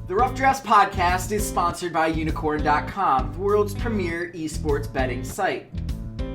The Rough Drafts podcast is sponsored by Unicorn.com, the world's premier esports betting site.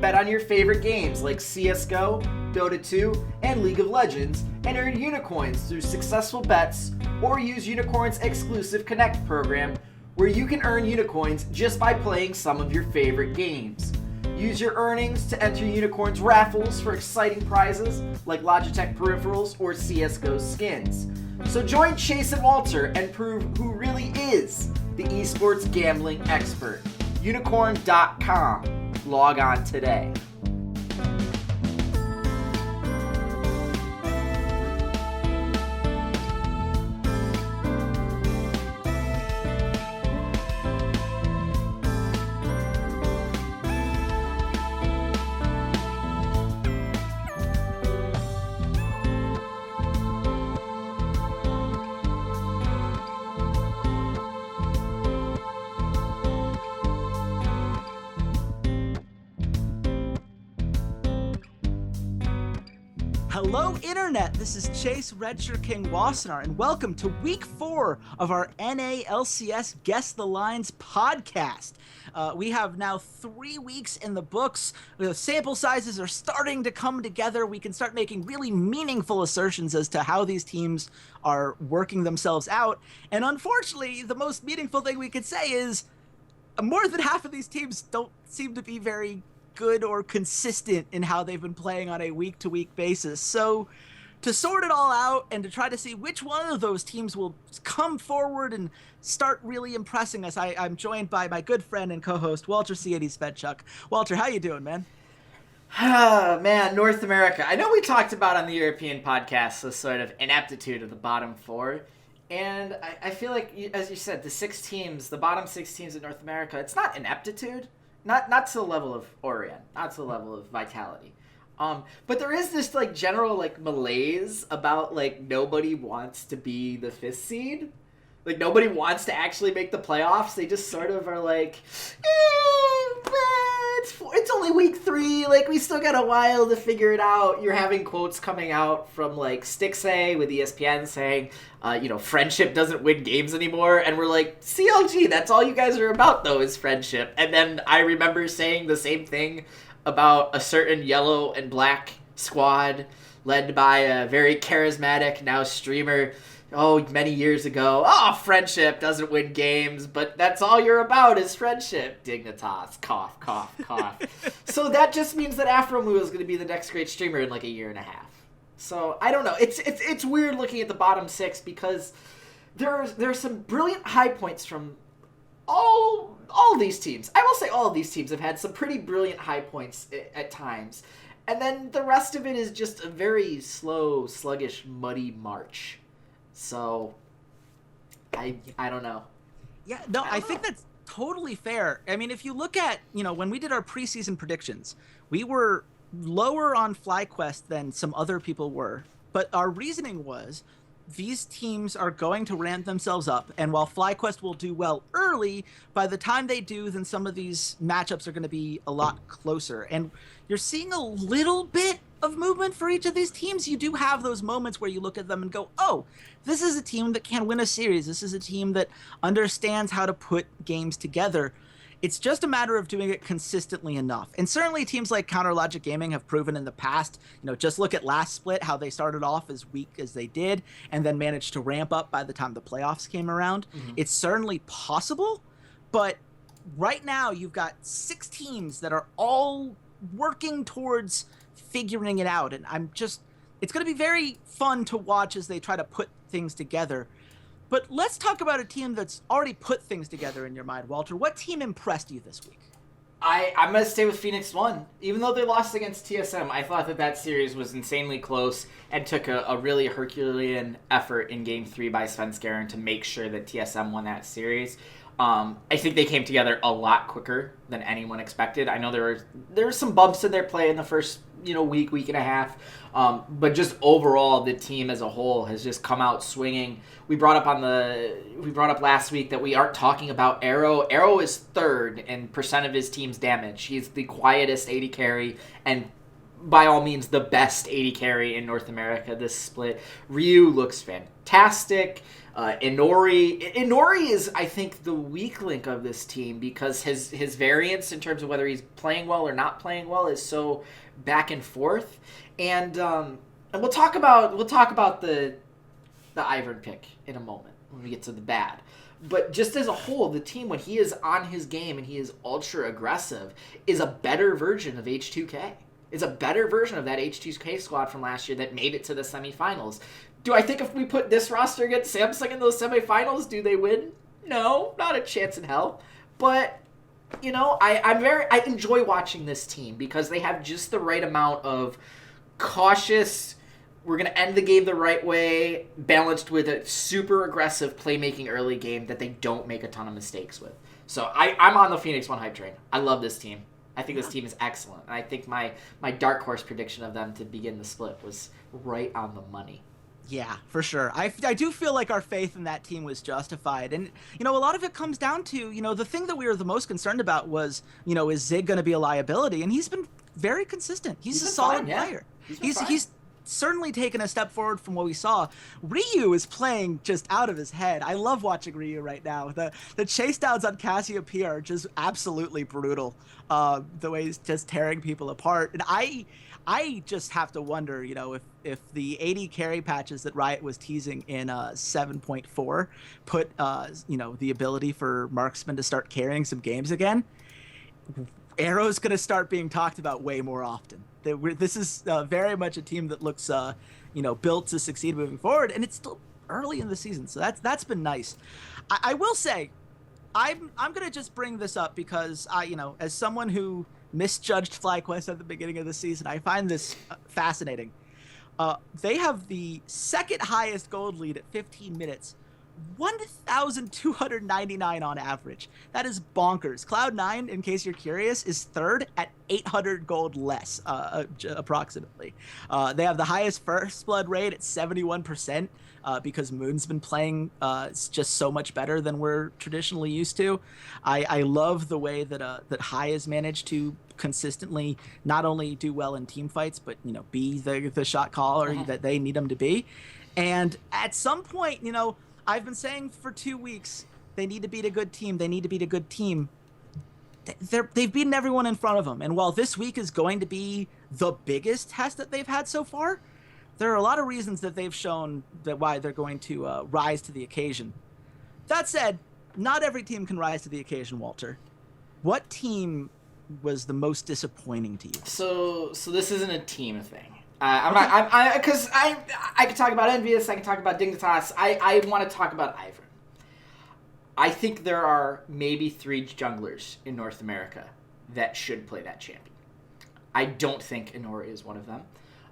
Bet on your favorite games like CSGO, Dota 2, and League of Legends, and earn Unicoins through successful bets, or use Unicorn's exclusive Connect program, where you can earn Unicoins just by playing some of your favorite games. Use your earnings to enter Unicorn's raffles for exciting prizes like Logitech peripherals or CSGO skins. So join Chase and Walter and prove who really is the esports gambling expert. Unicorn.com. Log on today. Hello, Internet! This is Chase RedShirtKing Wassenar, and welcome to Week 4 of our NA LCS Guess the Lines podcast. We have now 3 weeks in the books. The sample sizes are starting to come together. We can start making really meaningful assertions as to how these teams are working themselves out. And unfortunately, the most meaningful thing we could say is more than half of these teams don't seem to be very good or consistent in how they've been playing on a week-to-week basis. So to sort it all out and to try to see which one of those teams will come forward and start really impressing us, I'm joined by my good friend and co-host, Walter Ceades Fedczuk. Walter, how you doing, man? Man, North America. I know we talked about on the European podcast the sort of ineptitude of the bottom four. And I feel like, as you said, the bottom 6 teams in North America, it's not ineptitude. Not to the level of Orion, not to the level of Vitality. But there is this like general like malaise about like nobody wants to be the 5th seed. Like nobody wants to actually make the playoffs. They just sort of are like, it's only week 3. Like we still got a while to figure it out. You're having quotes coming out from like Stixay with ESPN saying, friendship doesn't win games anymore. And we're like, CLG, that's all you guys are about though is friendship. And then I remember saying the same thing about a certain yellow and black squad led by a very charismatic now streamer many years ago. Friendship doesn't win games, but that's all you're about is friendship. Dignitas, cough, cough, cough. So that just means that Afromu is going to be the next great streamer in like a year and a half. So I don't know. It's weird looking at the bottom 6 because there's some brilliant high points from all these teams. I will say all of these teams have had some pretty brilliant high points at times. And then the rest of it is just a very slow, sluggish, muddy march. So, I don't know. Yeah, no, I think that's totally fair. I mean, if you look at, when we did our preseason predictions, we were lower on FlyQuest than some other people were. But our reasoning was these teams are going to ramp themselves up. And while FlyQuest will do well early, by the time they do, then some of these matchups are going to be a lot closer. And you're seeing a little bit of movement for each of these teams. You do have those moments where you look at them and go, oh, this is a team that can win a series. This is a team that understands how to put games together. It's just a matter of doing it consistently enough. And certainly teams like Counter Logic Gaming have proven in the past, just look at last split, how they started off as weak as they did and then managed to ramp up by the time the playoffs came around. Mm-hmm. It's certainly possible, but right now you've got 6 teams that are all working towards figuring it out. And it's going to be very fun to watch as they try to put things together. But let's talk about a team that's already put things together in your mind, Walter. What team impressed you this week? I'm going to stay with Phoenix1. Even though they lost against TSM, I thought that series was insanely close and took a really Herculean effort in Game 3 by Svenskeren to make sure that TSM won that series. I think they came together a lot quicker than anyone expected. I know there were some bumps in their play in the first week and a half. But just overall, the team as a whole has just come out swinging. We brought up last week that we aren't talking about Arrow. Arrow is 3rd in percent of his team's damage. He's the quietest AD carry and by all means the best AD carry in North America this split. Ryu looks fantastic. Inori is, I think, the weak link of this team because his variance in terms of whether he's playing well or not playing well is so back and forth. And we'll talk about the Ivern pick in a moment when we get to the bad. But just as a whole, the team, when he is on his game and he is ultra aggressive, is a better version of H2K. Is a better version of that H2K squad from last year that made it to the semifinals. Do I think if we put this roster against Samsung in those semifinals, do they win? No, not a chance in hell. But, you know, I enjoy watching this team because they have just the right amount of cautious, we're going to end the game the right way, balanced with a super aggressive playmaking early game that they don't make a ton of mistakes with. So I'm on the Phoenix1 hype train. I love this team. I think this team is excellent. And I think my dark horse prediction of them to begin the split was right on the money. Yeah, for sure. I do feel like our faith in that team was justified. And, you know, a lot of it comes down to, you know, the thing that we were the most concerned about was, you know, is Zig going to be a liability? And he's been very consistent. He's a solid player. He's certainly taken a step forward from what we saw. Ryu is playing just out of his head. I love watching Ryu right now. The chase downs on Cassiopeia are just absolutely brutal. The way he's just tearing people apart. And I just have to wonder, you know, if the 80 carry patches that Riot was teasing in 7.4 put, you know, the ability for marksmen to start carrying some games again, Arrow's going to start being talked about way more often. This is very much a team that looks, you know, built to succeed moving forward, and it's still early in the season, so that's been nice. I will say, I'm going to just bring this up because you know, as someone who misjudged FlyQuest at the beginning of the season, I find this fascinating. They have the second highest gold lead at 15 minutes, 1,299 on average. That is bonkers. Cloud9, in case you're curious, is third at 800 gold less, approximately. They have the highest first blood rate at 71%, because Moon's been playing just so much better than we're traditionally used to. I love the way that High has managed to consistently not only do well in team fights, but, you know, be the shot caller that they need him to be. And at some point, you know, I've been saying for 2 weeks, they need to beat a good team. They need to beat a good team. They've beaten everyone in front of them. And while this week is going to be the biggest test that they've had so far, there are a lot of reasons that they've shown that why they're going to rise to the occasion. That said, not every team can rise to the occasion, Walter. What team was the most disappointing to you? So this isn't a team thing. Because I can talk about Envious, I can talk about Dignitas. I want to talk about Ivern. I think there are maybe 3 junglers in North America that should play that champion. I don't think Inora is one of them.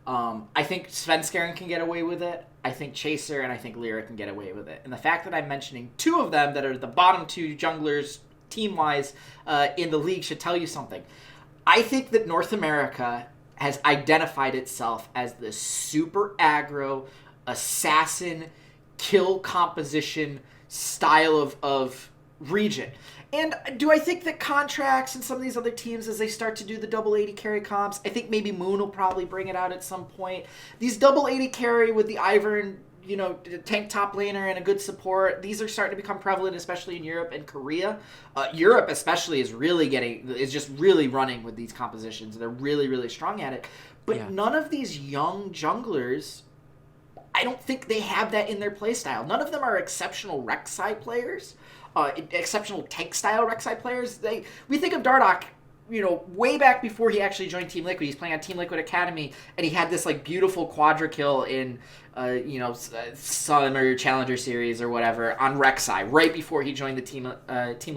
I think Svenskeren can get away with it. I think Chaser and I think Lyra can get away with it. And the fact that I'm mentioning 2 of them that are the bottom 2 junglers team-wise in the league should tell you something. I think that North America has identified itself as the super aggro, assassin, kill composition style of region. And do I think that Contracts and some of these other teams, as they start to do the double 80 carry comps, I think maybe Moon will probably bring it out at some point. These double 80 carry with the Ivern, you know, tank top laner and a good support, these are starting to become prevalent, especially in Europe and Korea. Europe especially is just really running with these compositions. They're really, really strong at it. But none of these young junglers, I don't think they have that in their playstyle. None of them are exceptional Rek'Sai players, exceptional tank style Rek'Sai players. We think of Dardoch, you know, way back before he actually joined Team Liquid. He's playing on Team Liquid Academy, and he had this like beautiful quadra kill in, you know, Summer Challenger Series or whatever on Rek'Sai right before he joined the Team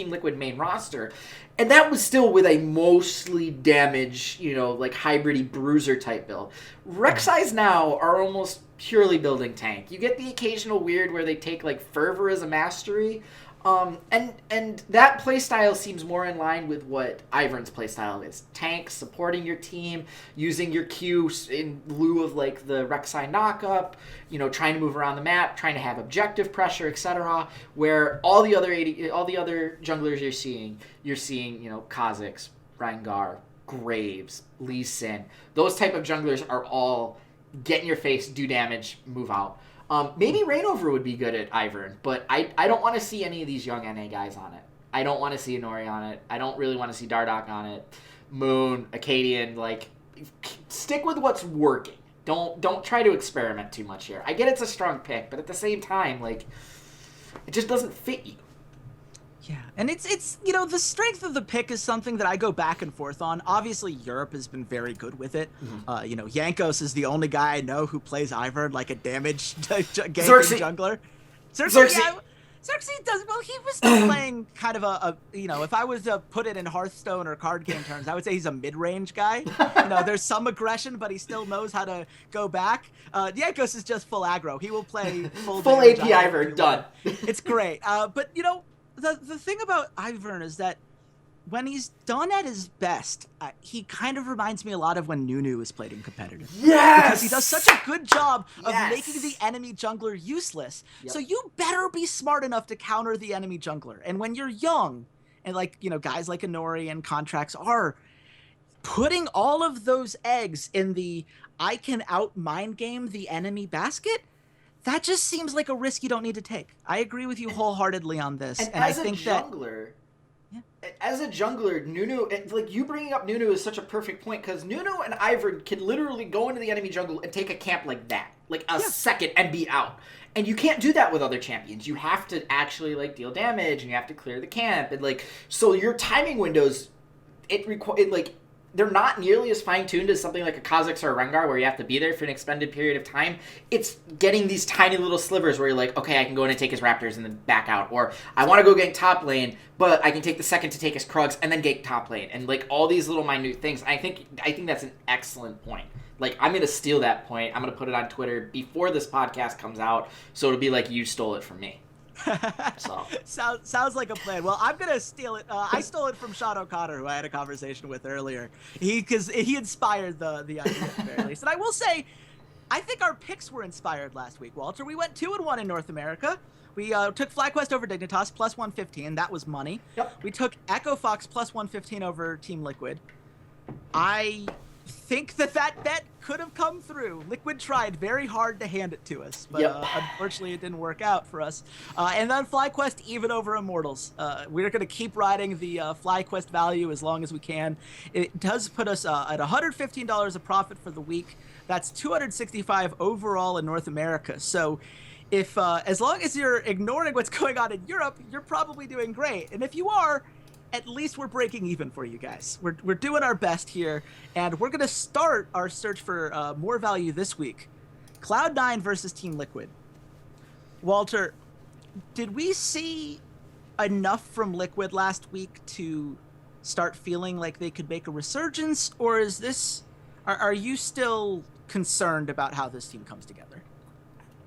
Liquid main roster, and that was still with a mostly damaged, you know, like hybridy bruiser type build. Rek'Sais now are almost purely building tank. You get the occasional weird where they take like Fervor as a mastery. And that playstyle seems more in line with what Ivern's playstyle is. Tank, supporting your team, using your Q in lieu of like the Rek'Sai knockup, you know, trying to move around the map, trying to have objective pressure, etc. Where all the other junglers you're seeing, you know, Kha'Zix, Rengar, Graves, Lee Sin. Those type of junglers are all get in your face, do damage, move out. Maybe Rainover would be good at Ivern, but I don't want to see any of these young NA guys on it. I don't want to see Inori on it. I don't really want to see Dardoch on it. Moon, Acadian, like, stick with what's working. Don't try to experiment too much here. I get it's a strong pick, but at the same time, like, it just doesn't fit you. Yeah, and it's the strength of the pick is something that I go back and forth on. Obviously, Europe has been very good with it. Mm-hmm. Yankos is the only guy I know who plays Ivern like a damage ganking jungler. Xerxes does well. He was still playing kind of if I was to put it in Hearthstone or card game terms, I would say he's a mid-range guy. There's some aggression, but he still knows how to go back. Yankos is just full aggro. He will play full AP Ivern, done. It's great. But the thing about Ivern is that when he's done at his best, he kind of reminds me a lot of when Nunu is played in competitive. Yes! Because he does such a good job of making the enemy jungler useless. Yep. So you better be smart enough to counter the enemy jungler. And when you're young, and guys like Inori and Contracts are putting all of those eggs in the I can out mind game the enemy basket, that just seems like a risk you don't need to take. I agree with you wholeheartedly on this. And I think as a jungler, Nunu, like, you bringing up Nunu is such a perfect point, because Nunu and Ivern can literally go into the enemy jungle and take a camp like that, like a second, and be out. And you can't do that with other champions. You have to actually, like, deal damage, and you have to clear the camp, and, like, so your timing windows, they're not nearly as fine-tuned as something like a Kha'Zix or a Rengar, where you have to be there for an extended period of time. It's getting these tiny little slivers where you're like, okay, I can go in and take his Raptors and then back out. Or I want to go gank top lane, but I can take the second to take his Krugs and then gank top lane. And, like, all these little minute things. I think that's an excellent point. Like, I'm going to steal that point. I'm going to put it on Twitter before this podcast comes out, so it'll be like you stole it from me. So sounds like a plan. Well, I'm gonna steal it. I stole it from Sean O'Connor, who I had a conversation with earlier. Because he inspired the idea at the very least. And I will say, I think our picks were inspired last week, Walter. We went 2-1 in North America. We took FlyQuest over Dignitas plus 115. That was money. Yep. We took Echo Fox plus 115 over Team Liquid. I think that bet could have come through. Liquid tried very hard to hand it to us, but unfortunately it didn't work out for us. And then FlyQuest even over Immortals. We're going to keep riding the FlyQuest value as long as we can. It does put us at $115 a profit for the week. That's $265 overall in North America. So if as long as you're ignoring what's going on in Europe, you're probably doing great. And if you are, at least we're breaking even for you guys. We're doing our best here, and we're going to start our search for more value this week. Cloud9 versus Team Liquid. Walter, did we see enough from Liquid last week to start feeling like they could make a resurgence, or is this... Are you still concerned about how this team comes together?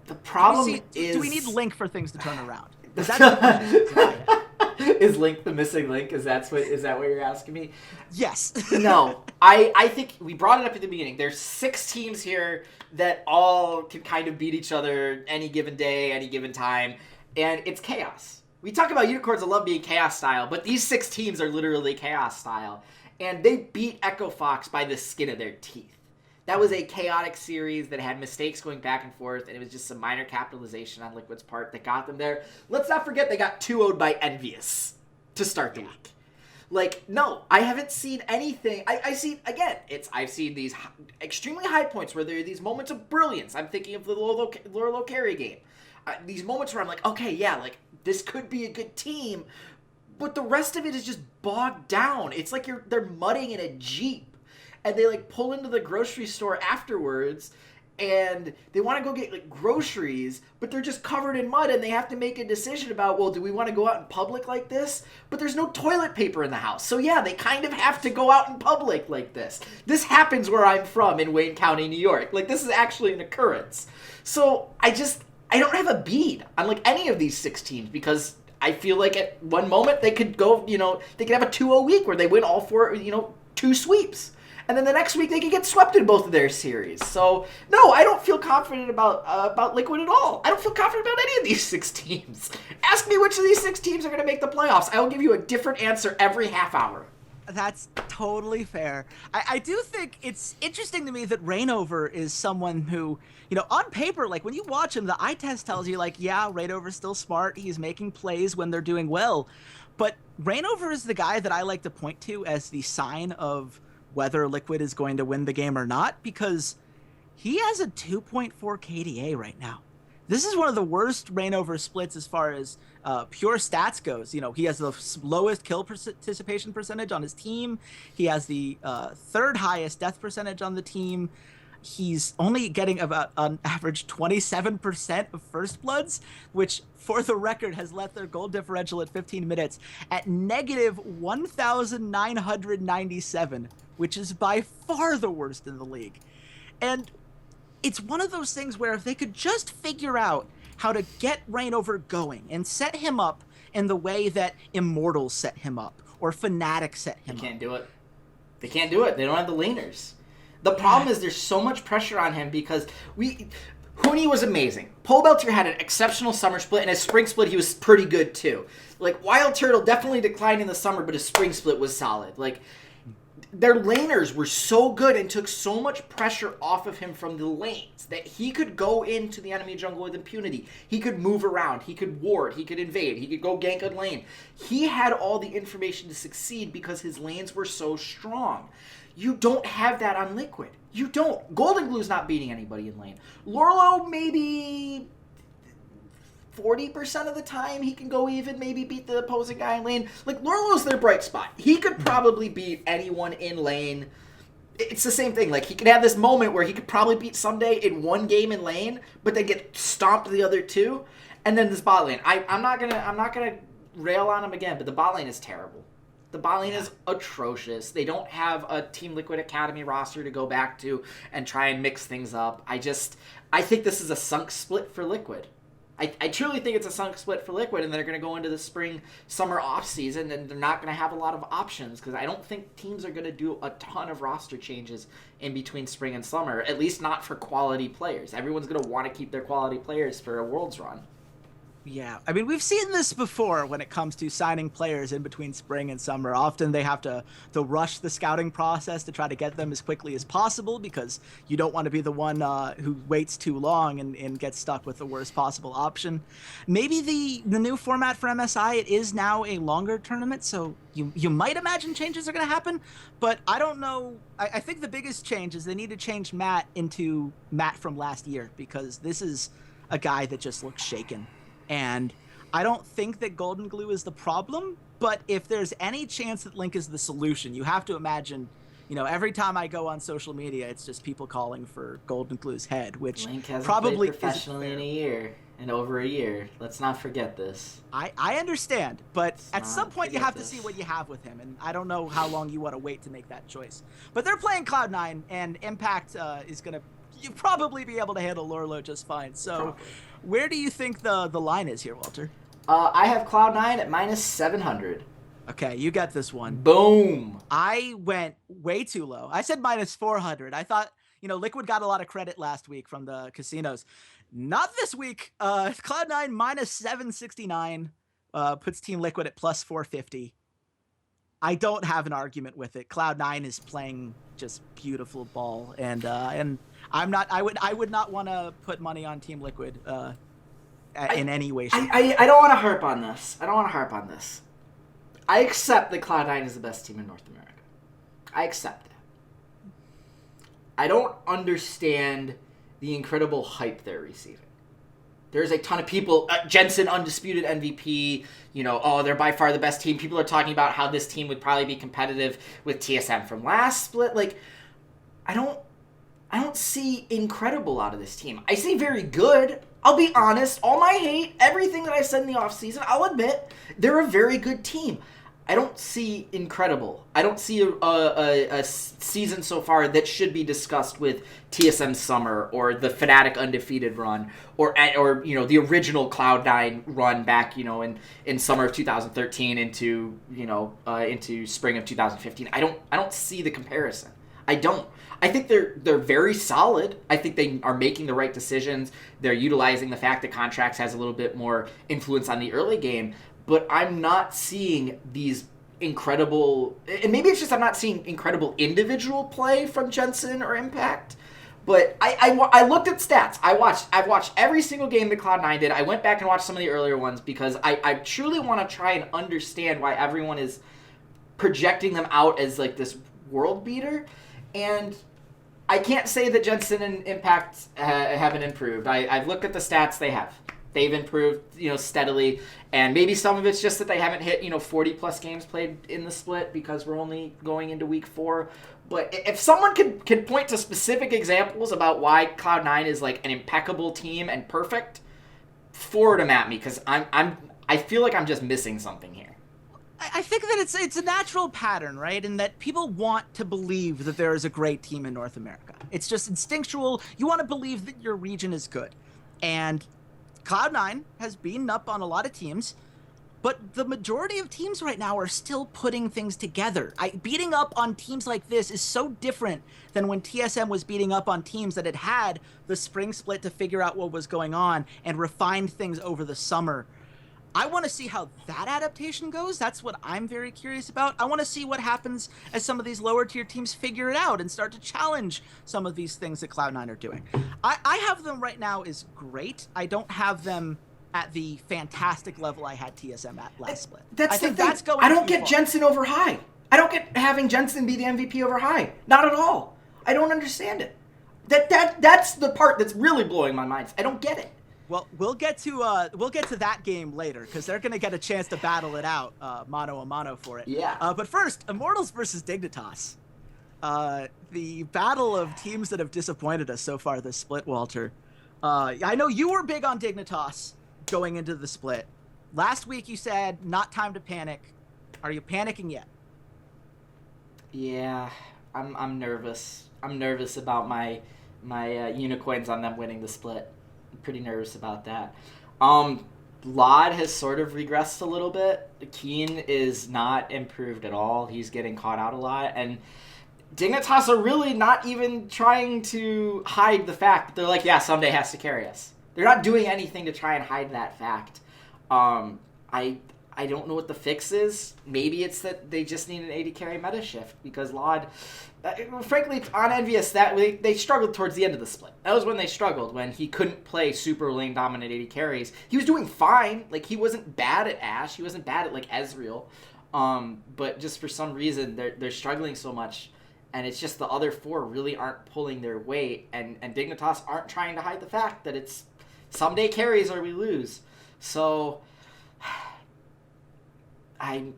The problem is... Do we need Link for things to turn around? Is that the question? Is Link the missing link? Is that what you're asking me? Yes. No. I think we brought it up at the beginning. There's 6 teams here that all can kind of beat each other any given day, any given time, and it's chaos. We talk about unicorns that love being chaos style, but these 6 teams are literally chaos style, and they beat Echo Fox by the skin of their teeth. That was a chaotic series that had mistakes going back and forth, and it was just some minor capitalization on Liquid's part that got them there. Let's not forget they got 2-0'd by Envious to start the week. Like, no, I haven't seen anything. I've seen these extremely high points where there are these moments of brilliance. I'm thinking of the Lorelo carry game. These moments where I'm like, okay, yeah, like, this could be a good team, but the rest of it is just bogged down. It's like they're mudding in a Jeep. And they, like, pull into the grocery store afterwards, and they want to go get, like, groceries, but they're just covered in mud, and they have to make a decision about, well, do we want to go out in public like this? But there's no toilet paper in the house. So, yeah, they kind of have to go out in public like this. This happens where I'm from in Wayne County, New York. Like, this is actually an occurrence. So, I don't have a bead on, like, any of these 6 teams, because I feel like at one moment they could go, they could have a 2-0 week where they win all 4, 2 sweeps. And then the next week they could get swept in both of their series. So, no, I don't feel confident about Liquid at all. I don't feel confident about any of these 6 teams. Ask me which of these 6 teams are going to make the playoffs. I will give you a different answer every half hour. That's totally fair. I do think it's interesting to me that Reignover is someone who, on paper, like when you watch him, the eye test tells you like, yeah, Reignover's still smart. He's making plays when they're doing well. But Reignover is the guy that I like to point to as the sign of whether Liquid is going to win the game or not, because he has a 2.4 KDA right now. This is one of the worst Reignover splits as far as pure stats goes. He has the lowest kill participation percentage on his team. He has the third highest death percentage on the team. He's only getting about an average 27% of first bloods, which for the record has left their goal differential at 15 minutes at negative 1,997, which is by far the worst in the league. And it's one of those things where if they could just figure out how to get Reignover going and set him up in the way that Immortals set him up or Fnatic set him up. They can't do it. They can't do it. They don't have the laners. The problem is there's so much pressure on him because Huni was amazing. Polbelter had an exceptional summer split, and his spring split he was pretty good too. Like Wild Turtle definitely declined in the summer, but his spring split was solid. Like their laners were so good and took so much pressure off of him from the lanes that he could go into the enemy jungle with impunity. He could move around. He could ward. He could invade. He could go gank a lane. He had all the information to succeed because his lanes were so strong. You don't have that on Liquid. You don't. Golden Glue's not beating anybody in lane. Lorlo maybe 40% of the time he can go even, maybe beat the opposing guy in lane. Like, Lorlo's their bright spot. He could probably beat anyone in lane. It's the same thing. Like, he could have this moment where he could probably beat Someday in one game in lane, but then get stomped the other two. And then this bot lane. I'm not gonna rail on him again, but the bot lane is terrible. The bot lane is atrocious. They don't have a Team Liquid Academy roster to go back to and try and mix things up. I think this is a sunk split for Liquid. I truly think it's a sunk split for Liquid, and they're going to go into the spring-summer off-season, and they're not going to have a lot of options, because I don't think teams are going to do a ton of roster changes in between spring and summer, at least not for quality players. Everyone's going to want to keep their quality players for a Worlds run. Yeah, I mean, we've seen this before when it comes to signing players in between spring and summer. Often they have to rush the scouting process to try to get them as quickly as possible because you don't want to be the one who waits too long and gets stuck with the worst possible option. Maybe the new format for MSI, it is now a longer tournament, so you might imagine changes are going to happen, but I don't know. I think the biggest change is they need to change Matt into Matt from last year, because this is a guy that just looks shaken. And I don't think that Golden Glue is the problem, but if there's any chance that Link is the solution, you have to imagine, every time I go on social media, it's just people calling for Golden Glue's head, which Link hasn't probably played professionally in over a year. Let's not forget this. I understand, but at some point you have to see what you have with him, and I don't know how long you want to wait to make that choice. But they're playing Cloud9, and Impact is going to probably be able to handle Lorlo just fine. So probably. Where do you think the line is here, Walter? I have Cloud9 at minus 700. Okay, you got this one. Boom. I went way too low. I said minus 400. I thought, Liquid got a lot of credit last week from the casinos. Not this week. Cloud9 minus 769 puts Team Liquid at plus 450. I don't have an argument with it. Cloud9 is playing just beautiful ball, and I'm not. I would not want to put money on Team Liquid in any way. I don't want to harp on this. I accept that Cloud9 is the best team in North America. I accept that. I don't understand the incredible hype they're receiving. There's a ton of people, Jensen, undisputed MVP, they're by far the best team. People are talking about how this team would probably be competitive with TSM from last split. Like, I don't see incredible out of this team. I see very good. I'll be honest. All my hate, everything that I said in the offseason, I'll admit, they're a very good team. I don't see incredible. I don't see a season so far that should be discussed with TSM Summer or the Fnatic undefeated run or the original Cloud9 run back in summer of 2013 into spring of 2015. I don't see the comparison. I don't. I think they're very solid. I think they are making the right decisions. They're utilizing the fact that Contracts has a little bit more influence on the early game. But I'm not seeing these incredible, and maybe it's just I'm not seeing incredible individual play from Jensen or Impact. But I looked at stats. I've watched every single game that Cloud9 did. I went back and watched some of the earlier ones because I truly want to try and understand why everyone is projecting them out as like this world beater. And I can't say that Jensen and Impact haven't improved. I've looked at the stats. They've improved, steadily. And maybe some of it's just that they haven't hit, 40-plus games played in the split because we're only going into week 4. But if someone can point to specific examples about why Cloud9 is like an impeccable team and perfect, forward them at me because I feel like I'm just missing something here. I think that it's a natural pattern, right? In that people want to believe that there is a great team in North America. It's just instinctual. You want to believe that your region is good. And Cloud9 has beaten up on a lot of teams, but the majority of teams right now are still putting things together. Beating up on teams like this is so different than when TSM was beating up on teams that had the spring split to figure out what was going on and refined things over the summer. I want to see how that adaptation goes. That's what I'm very curious about. I want to see what happens as some of these lower tier teams figure it out and start to challenge some of these things that Cloud9 are doing. I have them right now as great. I don't have them at the fantastic level I had TSM at last split. That's the thing. I don't get Jensen over High. I don't get having Jensen be the MVP over High. Not at all. I don't understand it. That's the part that's really blowing my mind. I don't get it. Well, we'll get to that game later because they're going to get a chance to battle it out mano a mano for it. Yeah. But first, Immortals versus Dignitas. The battle of teams that have disappointed us so far this split, Walter. I know you were big on Dignitas going into the split. Last week you said not time to panic. Are you panicking yet? Yeah, I'm nervous. I'm nervous about my unicorns on them winning the split. I'm pretty nervous about that. Lod has sort of regressed a little bit. Keen is not improved at all. He's getting caught out a lot. And Dignitas are really not even trying to hide the fact that they're like, yeah, someday has to carry us. They're not doing anything to try and hide that fact. I don't know what the fix is. Maybe it's that they just need an AD carry meta shift because Lod, frankly, on Envious, that they struggled towards the end of the split. That was when they struggled, when he couldn't play super lane dominant AD carries. He was doing fine. Like, he wasn't bad at Ashe. He wasn't bad at, like, Ezreal. But just for some reason, they're struggling so much. And it's just the other 4 really aren't pulling their weight. And Dignitas aren't trying to hide the fact that it's someday carries or we lose. So, they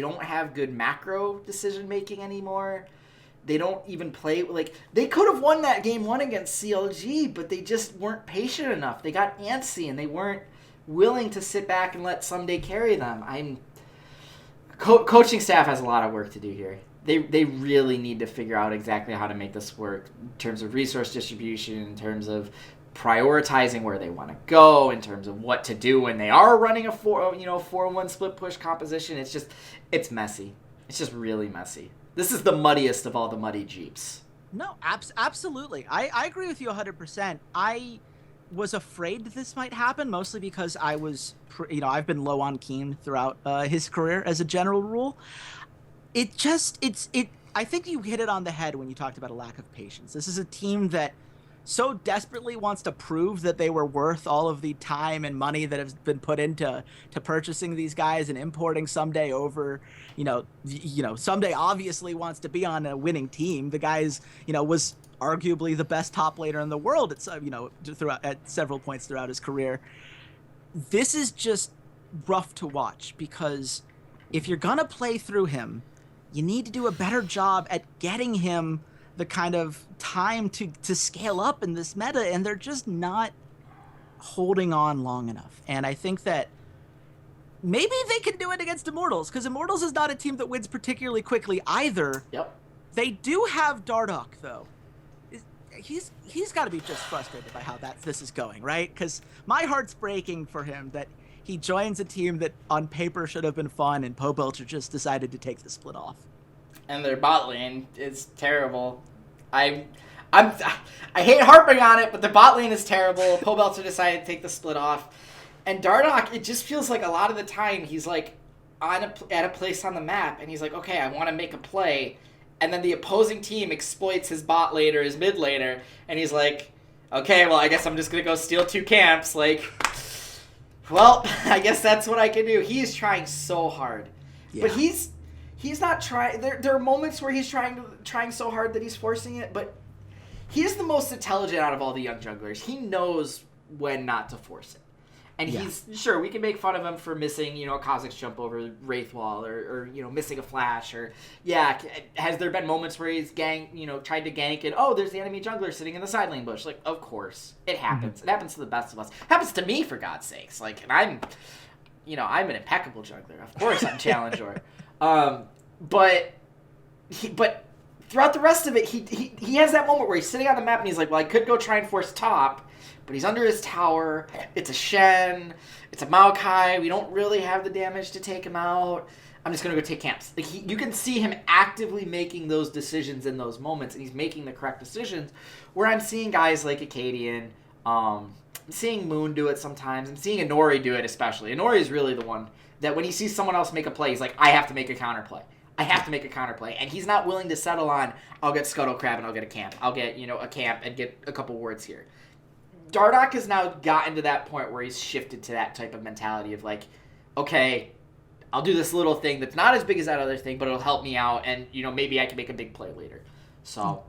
don't have good macro decision making anymore. They don't even play, like, they could have won that game 1 against CLG, but they just weren't patient enough. They got antsy and they weren't willing to sit back and let someday carry them. Coaching staff has a lot of work to do here. They really need to figure out exactly how to make this work in terms of resource distribution, in terms of prioritizing where they want to go, in terms of what to do when they are running a 4-1 split push composition. It's messy. It's just really messy. This is the muddiest of all the muddy Jeeps. No, absolutely. I agree with you 100%. I was afraid this might happen, mostly because I was, I've been low on Keen throughout his career as a general rule. I think you hit it on the head when you talked about a lack of patience. This is a team that so desperately wants to prove that they were worth all of the time and money that has been put into purchasing these guys and importing someday over, someday obviously wants to be on a winning team. The guy's, was arguably the best top laner in the world at several points throughout his career. This is just rough to watch because if you're going to play through him, you need to do a better job at getting him the kind of time to scale up in this meta, and they're just not holding on long enough. And I think that maybe they can do it against Immortals, because Immortals is not a team that wins particularly quickly either. Yep. They do have Dardoch, though. He's got to be just frustrated by how this is going, right? Because my heart's breaking for him that he joins a team that on paper should have been fun, and Pobelter just decided to take the split off. And their bot lane is terrible. I hate harping on it, but the bot lane is terrible. Pobelter decided to take the split off. And Dardoch, it just feels like a lot of the time he's like at a place on the map, and he's like, okay, I want to make a play, and then the opposing team exploits his bot lane or his mid laner, and he's like, okay, well, I guess I'm just gonna go steal 2 camps. Like, well, I guess that's what I can do. He is trying so hard, but he's not trying. There are moments where he's trying so hard that he's forcing it, but he's the most intelligent out of all the young junglers. He knows when not to force it. And he's, sure, we can make fun of him for missing, a Kha'Zix jump over Wraith Wall or missing a flash or, has there been moments where he's tried to gank and, oh, there's the enemy jungler sitting in the side lane bush. Like, of course. It happens. Mm-hmm. It happens to the best of us. It happens to me, for God's sakes. Like, and I'm an impeccable jungler. Of course I'm Challenger. But throughout the rest of it, he has that moment where he's sitting on the map and he's like, well, I could go try and force top, but he's under his tower. It's a Shen. It's a Maokai. We don't really have the damage to take him out. I'm just going to go take camps. Like you can see him actively making those decisions in those moments, and he's making the correct decisions, where I'm seeing guys like Acadian, I'm seeing Moon do it sometimes. I'm seeing Inori do it especially. Inori is really the one that when he sees someone else make a play, he's like, I have to make a counterplay. And he's not willing to settle on, I'll get Scuttle Crab and I'll get a camp. I'll get, a camp and get a couple words here. Dardoch has now gotten to that point where he's shifted to that type of mentality of like, okay, I'll do this little thing that's not as big as that other thing, but it'll help me out, and maybe I can make a big play later. So,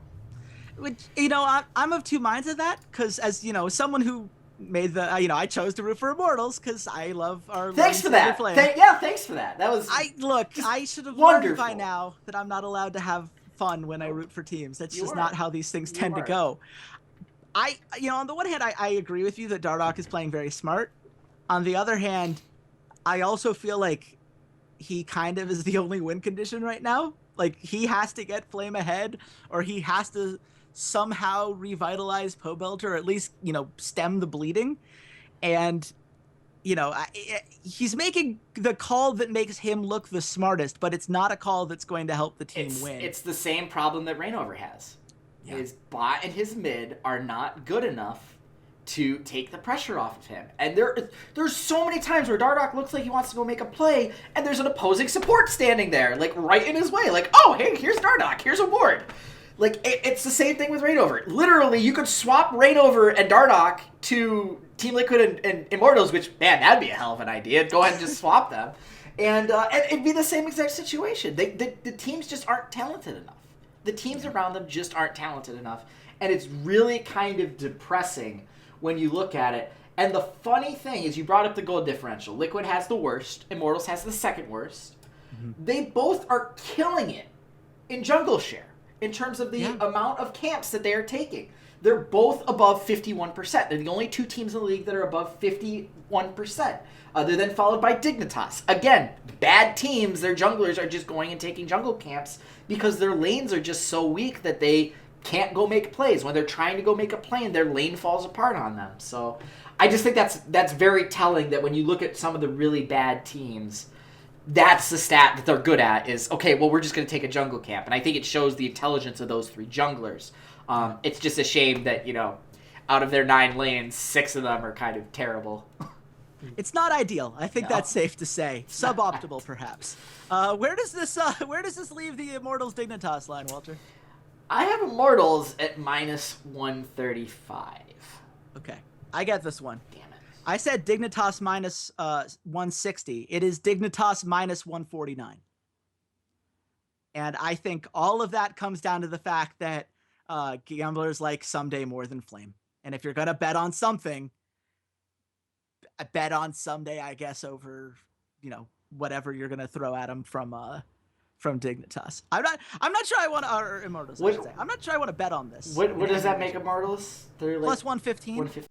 which I'm of two minds of that, because as someone who made the I chose to root for Immortals because I love our. Thanks for that. Thanks for that. That was. I should have learned by now that I'm not allowed to have fun when I root for teams. That's just not how these things tend to go. On the one hand, I agree with you that Dardoch is playing very smart. On the other hand, I also feel like he kind of is the only win condition right now. Like, he has to get Flame ahead, or he has to somehow revitalize Pobelter, or at least, stem the bleeding. And, he's making the call that makes him look the smartest, but it's not a call that's going to help the team win. It's the same problem that Reignover has. Yeah. His bot and his mid are not good enough to take the pressure off of him. And there's so many times where Dardoch looks like he wants to go make a play, and there's an opposing support standing there, like, right in his way. Like, oh, hey, here's Dardoch. Here's a ward. Like, it's the same thing with Reignover. Literally, you could swap Reignover and Dardoch to Team Liquid and Immortals, which, man, that'd be a hell of an idea. Go ahead and just swap them. And it'd be the same exact situation. The teams just aren't talented enough. The teams around them just aren't talented enough. And it's really kind of depressing when you look at it. And the funny thing is, you brought up the gold differential. Liquid has the worst. Immortals has the second worst. Mm-hmm. They both are killing it in jungle share in terms of the amount of camps that they are taking. They're both above 51%. They're the only two teams in the league that are above 51%. Other than followed by Dignitas. Again, bad teams, their junglers are just going and taking jungle camps because their lanes are just so weak that they can't go make plays. When they're trying to go make a play, and their lane falls apart on them. So I just think that's very telling that when you look at some of the really bad teams, that's the stat that they're good at is, okay, well, we're just going to take a jungle camp. And I think it shows the intelligence of those three junglers. It's just a shame that, out of their 9 lanes, 6 of them are kind of terrible. It's not ideal. I think that's safe to say. Suboptimal, perhaps. Where does this leave the Immortals Dignitas line, Walter? I have Immortals at minus 135. Okay, I get this one. Damn it. I said Dignitas minus 160. It is Dignitas minus 149. And I think all of that comes down to the fact that gamblers like someday more than Flame. And if you're going to bet on something, I bet on someday, I guess, over, whatever you're going to throw at them from Dignitas. I'm not sure I want to, or Immortals, I should say. I'm not sure I want to bet on this. What does that make Immortals? They're like plus 115.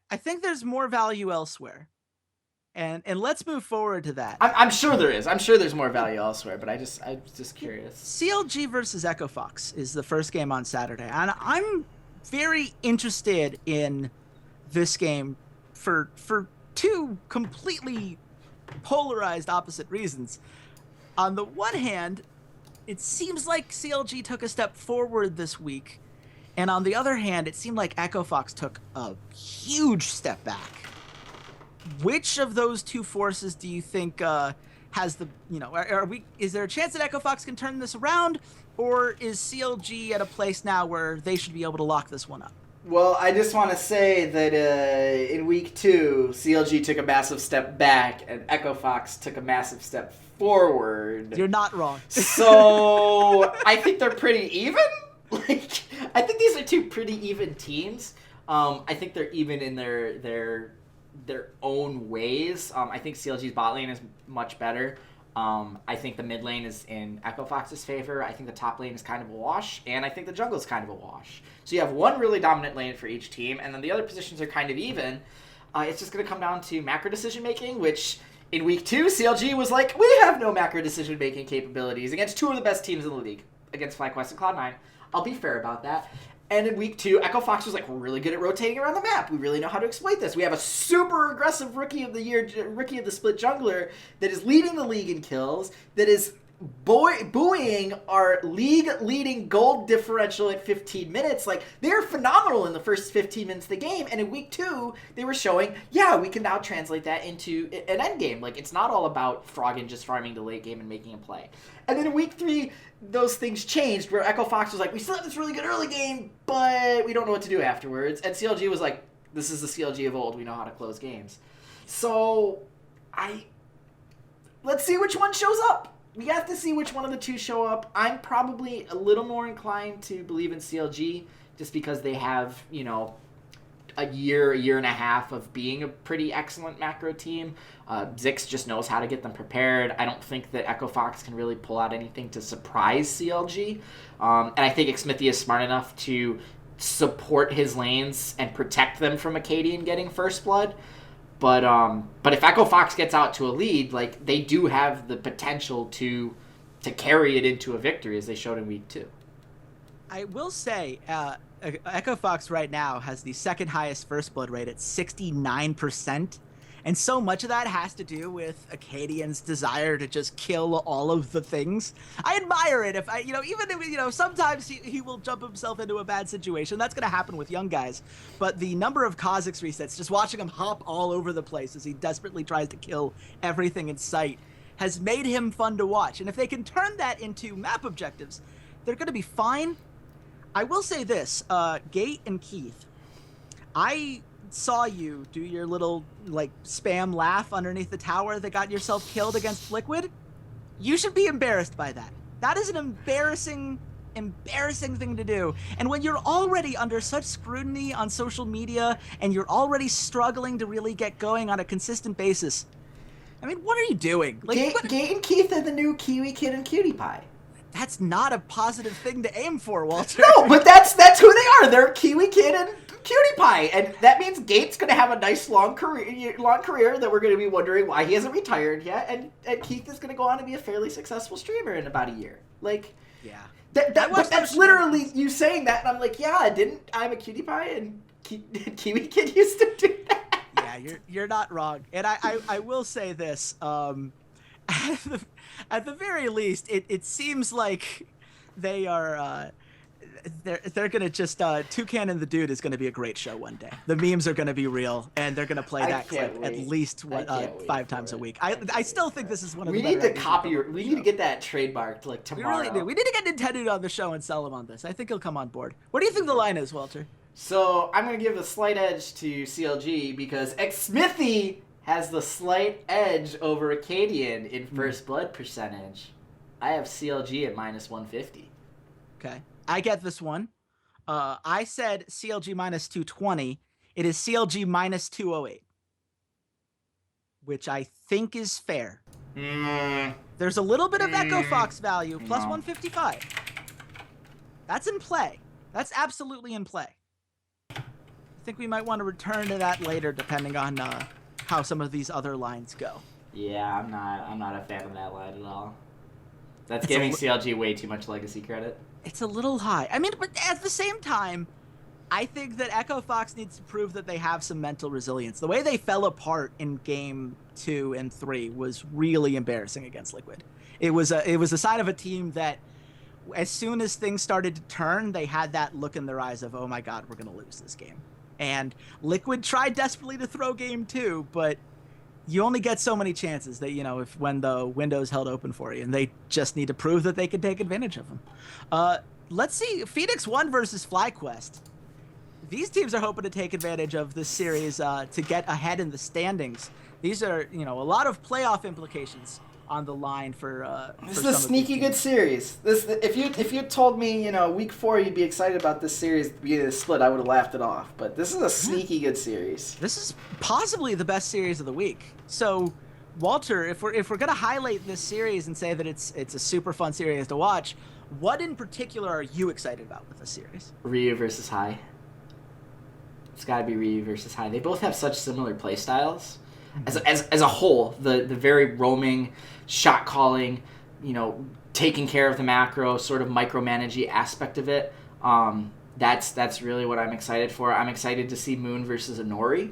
I think there's more value elsewhere. And let's move forward to that. I'm sure there is. I'm sure there's more value elsewhere, but I'm just curious. CLG versus Echo Fox is the first game on Saturday. And I'm very interested in this game for two completely polarized opposite reasons. On the one hand, it seems like CLG took a step forward this week. And on the other hand, it seemed like Echo Fox took a huge step back. which of those two forces do you think has the, is there a chance that Echo Fox can turn this around, or is CLG at a place now where they should be able to lock this one up? Well, I just want to say that in week 2, CLG took a massive step back and Echo Fox took a massive step forward. You're not wrong. So I think they're pretty even. Like, I think these are two pretty even teams. I think they're even in their own ways. I think CLG's bot lane is much better. I think the mid lane is in Echo Fox's favor. I think the top lane is kind of a wash, and I think the jungle is kind of a wash. So you have one really dominant lane for each team, and then the other positions are kind of even. It's just going to come down to macro decision making, which in week 2, CLG was like, we have no macro decision making capabilities against two of the best teams in the league, against FlyQuest and Cloud9. I'll be fair about that. And in week 2, Echo Fox was like, we're really good at rotating around the map. We really know how to exploit this. We have a super aggressive rookie of the split jungler that is leading the league in kills, that is buoying our league-leading gold differential at 15 minutes. Like, they're phenomenal in the first 15 minutes of the game. And in week 2, they were showing, yeah, we can now translate that into an end game. Like, it's not all about Froggen just farming the late game and making a play. And then in week 3, those things changed, where Echo Fox was like, we still have this really good early game, but we don't know what to do afterwards. And CLG was like, this is the CLG of old. We know how to close games. So, let's see which one shows up. We have to see which one of the two show up. I'm probably a little more inclined to believe in CLG, just because they have, a year and a half of being a pretty excellent macro team. Zix just knows how to get them prepared. I don't think that Echo Fox can really pull out anything to surprise CLG. And I think Xmithie is smart enough to support his lanes and protect them from Acadian getting first blood. But if Echo Fox gets out to a lead, like, they do have the potential to carry it into a victory, as they showed in week 2. I will say, Echo Fox right now has the second highest first blood rate at 69%. And so much of that has to do with Acadian's desire to just kill all of the things. I admire it. Even if, sometimes he will jump himself into a bad situation. That's going to happen with young guys. But the number of Kha'Zix resets, just watching him hop all over the place as he desperately tries to kill everything in sight, has made him fun to watch. And if they can turn that into map objectives, they're going to be fine. I will say this, Gate and Keith, I saw you do your little, spam laugh underneath the tower that got yourself killed against Liquid. You should be embarrassed by that. That is an embarrassing thing to do. And when you're already under such scrutiny on social media and you're already struggling to really get going on a consistent basis, I mean, what are you doing? Gate and Keith are the new Kiwi Kid and Cutie Pie. That's not a positive thing to aim for, Walter. No, but that's who they are. They're Kiwi Kid and Cutie Pie, and that means Gate's going to have a nice long career that we're going to be wondering why he hasn't retired yet, and Keith is going to go on to be a fairly successful streamer in about a year. Like, yeah, that's literally you saying that, and I'm like, yeah, I'm a Cutie Pie, and Kiwi Kid used to do that. Yeah, you're not wrong, and I will say this. At the very least, it seems like they are they're gonna just Toucan and the Dude is gonna be a great show one day. The memes are gonna be real, and they're gonna play that clip at least 5 times a week. I still think this is one of the better. We need to get that trademarked like tomorrow. We really do. We need to get Nintendo on the show and sell him on this. I think he'll come on board. What do you think the line is, Walter? So I'm gonna give a slight edge to CLG because Xmithie has the slight edge over Acadian in first blood percentage. I have CLG at -150. Okay. I get this one. I said CLG -220. It is CLG -208. Which I think is fair. There's a little bit of Echo Fox value, plus 155. That's in play. That's absolutely in play. I think we might want to return to that later, depending on how some of these other lines go. Yeah, I'm not a fan of that line at all. That's giving CLG way too much legacy credit. It's a little high. I mean, but at the same time, I think that Echo Fox needs to prove that they have some mental resilience. The way they fell apart in game 2 and 3 was really embarrassing against Liquid. It was a sign of a team that, as soon as things started to turn, they had that look in their eyes of, oh my god, we're going to lose this game. And Liquid tried desperately to throw game 2, but you only get so many chances that, if when the window's held open for you, and they just need to prove that they can take advantage of them. Let's see, Phoenix1 versus FlyQuest. These teams are hoping to take advantage of this series to get ahead in the standings. These are, a lot of playoff implications on the line for. This is a sneaky good series. If you told me, week 4 you'd be excited about this series at the beginning of the split, I would have laughed it off. But this is a sneaky good series. This is possibly the best series of the week. So, Walter, if we're gonna highlight this series and say that it's a super fun series to watch, what in particular are you excited about with this series? Ryu versus Hai. It's got to be Ryu versus Hai. They both have such similar play styles. As a whole, the very roaming, shot calling, taking care of the macro, sort of micromanaging aspect of it. That's really what I'm excited for. I'm excited to see Moon versus Inori.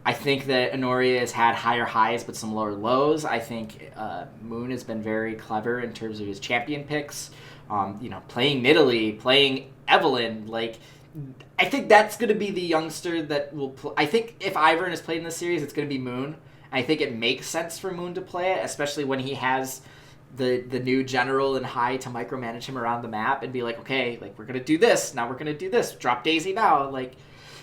I think that Inori has had higher highs but some lower lows. I think Moon has been very clever in terms of his champion picks. Playing Nidalee, playing Evelynn, I think that's going to be the youngster that will play. I think if Ivern is played in this series, it's going to be Moon. I think it makes sense for Moon to play it, especially when he has the new general and Hai to micromanage him around the map and be like, okay, we're going to do this. Now we're going to do this. Drop Daisy now.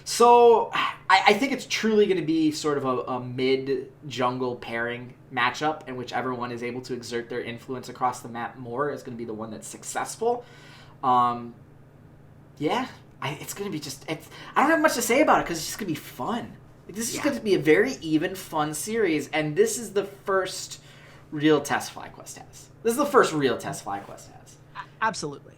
So I think it's truly going to be sort of a mid-jungle pairing matchup, and whichever one is able to exert their influence across the map more is going to be the one that's successful. Yeah. It's going to be I don't have much to say about it because it's just going to be fun. This is going to be a very even, fun series, and this is the first real test FlyQuest has. This is the first real test FlyQuest has. Absolutely.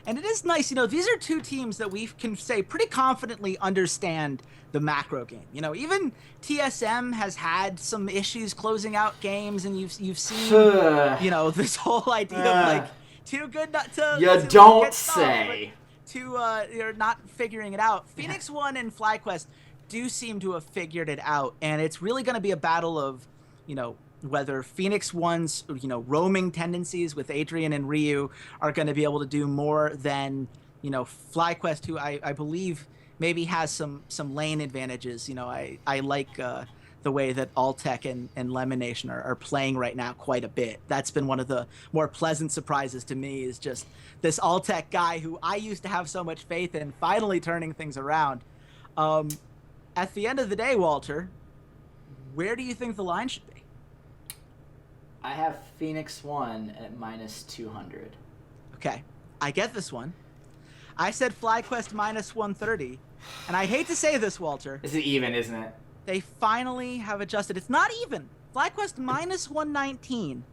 And it is nice, these are two teams that we can say pretty confidently understand the macro game. Even TSM has had some issues closing out games, and you've seen, this whole idea of too good not to. You to don't get say. You're not figuring it out. Phoenix1 and FlyQuest do seem to have figured it out, and it's really going to be a battle of, whether Phoenix1's, roaming tendencies with Adrian and Ryu are going to be able to do more than, FlyQuest, who I believe maybe has some lane advantages. I like the way that Alltech and Lemonation are playing right now quite a bit. That's been one of the more pleasant surprises to me, is just this Alltech guy who I used to have so much faith in finally turning things around. At the end of the day, Walter, where do you think the line should be? I have Phoenix1 at minus 200. Okay, I get this one. I said FlyQuest minus 130, and I hate to say this, Walter. This is even, isn't it? They finally have adjusted. It's not even. FlyQuest minus 119.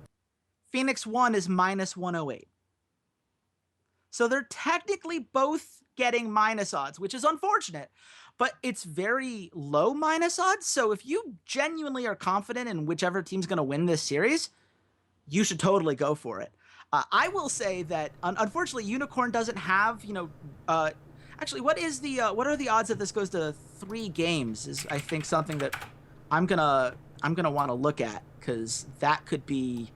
Phoenix1 is minus 108. So they're technically both getting minus odds, which is unfortunate, but it's very low minus odds. So if you genuinely are confident in whichever team's going to win this series, you should totally go for it. I will say that, unfortunately, Unicorn doesn't have, actually, what are the odds that this goes to 3 games is, I think, something that I'm gonna want to look at, because that could be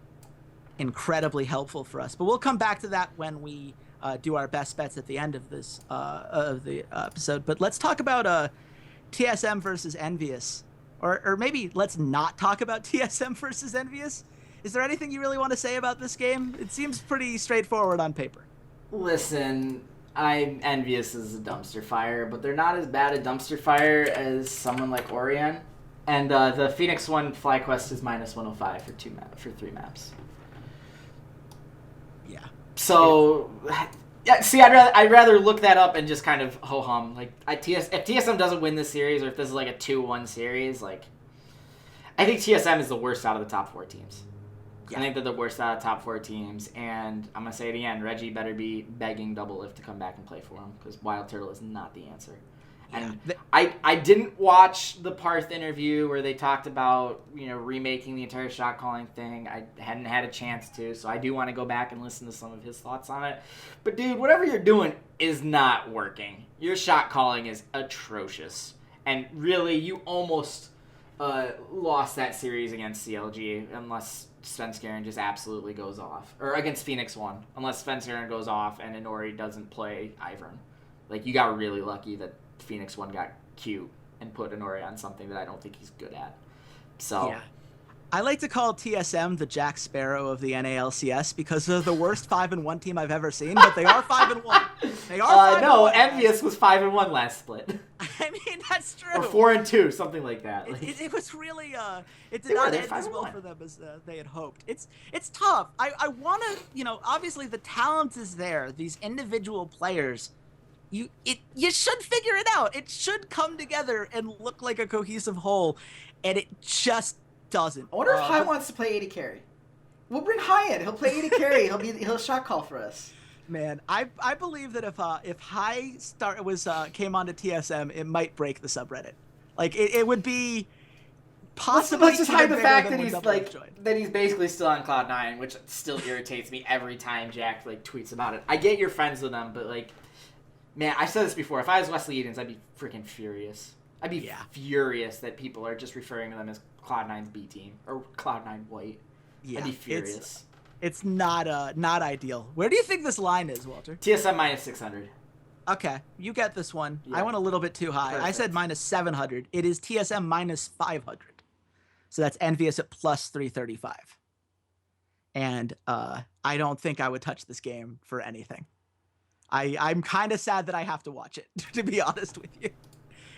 incredibly helpful for us. But we'll come back to that when we do our best bets at the end of this of the episode. But let's talk about TSM versus Envious, or maybe let's not talk about TSM versus Envious. Is there anything you really want to say about this game? It seems pretty straightforward on paper. Listen, I'm envious as a dumpster fire, but they're not as bad a dumpster fire as someone like Orion. And the Phoenix1 FlyQuest is minus 105 for 3 maps. Yeah. So, yeah. See, I'd rather look that up and just kind of ho hum. If TSM doesn't win this series, or if this is like a 2-1 series, I think TSM is the worst out of the top 4 teams. Yeah. I think they're the worst out of the top 4 teams, and I'm going to say it again, Reggie better be begging Doublelift to come back and play for him, because Wild Turtle is not the answer. And I didn't watch the Parth interview where they talked about, remaking the entire shot calling thing. I hadn't had a chance to, so I do want to go back and listen to some of his thoughts on it. But dude, whatever you're doing is not working. Your shot calling is atrocious. And really, you almost lost that series against CLG unless Svenskeren just absolutely goes off. Or against Phoenix1, unless Svenskeren goes off and Inori doesn't play Ivern. You got really lucky that Phoenix1 got cute and put Inori on something that I don't think he's good at. So. Yeah. I like to call TSM the Jack Sparrow of the NA LCS because they're the worst 5-1 team I've ever seen, but they are 5-1. They are 5-1. No, Envious was 5-1 last split. I mean, that's true. Or 4-2, something like that. It was really it did not end as well for them as they had hoped. It's tough. I want to, obviously the talent is there. These individual players, you should figure it out. It should come together and look like a cohesive whole, and it just doesn't. I wonder if Hai wants to play AD carry. We'll bring Hai in. He'll play AD carry. He'll shot call for us. Man, I believe that if Hai came onto TSM, it might break the subreddit. Like it would be possibly. Let's just hide the fact that he's basically still on Cloud9, which still irritates me every time Jack tweets about it. I get you're friends with them, but man, I've said this before. If I was Wesley Edens, I'd be freaking furious. I'd be furious that people are just referring to them as Cloud9's B team or Cloud9 White. Yeah, I'd be furious. It's not ideal. Where do you think this line is, Walter? TSM minus 600. Okay, you get this one. Yeah. I went a little bit too high. Perfect. I said minus 700. It is TSM minus 500. So that's Envious at plus 335. And I don't think I would touch this game for anything. I'm kind of sad that I have to watch it, to be honest with you.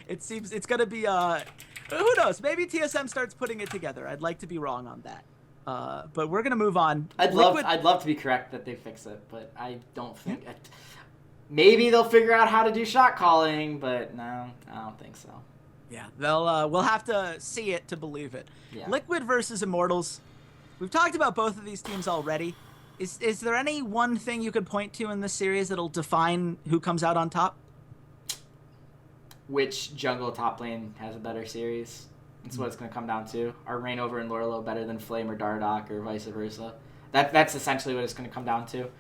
It seems it's going to be, who knows? Maybe TSM starts putting it together. I'd like to be wrong on that. But we're going to move on. I'd love to be correct that they fix it, but I don't think maybe they'll figure out how to do shot calling, but no, I don't think so. Yeah, we'll have to see it to believe it. Yeah. Liquid versus Immortals. We've talked about both of these teams already. Is there any one thing you could point to in this series that'll define who comes out on top? Which jungle top lane has a better series? That's what it's going to come down to. Are Reignover and Lorlo better than Flame or Dardoch or vice versa? That's essentially what it's going to come down to.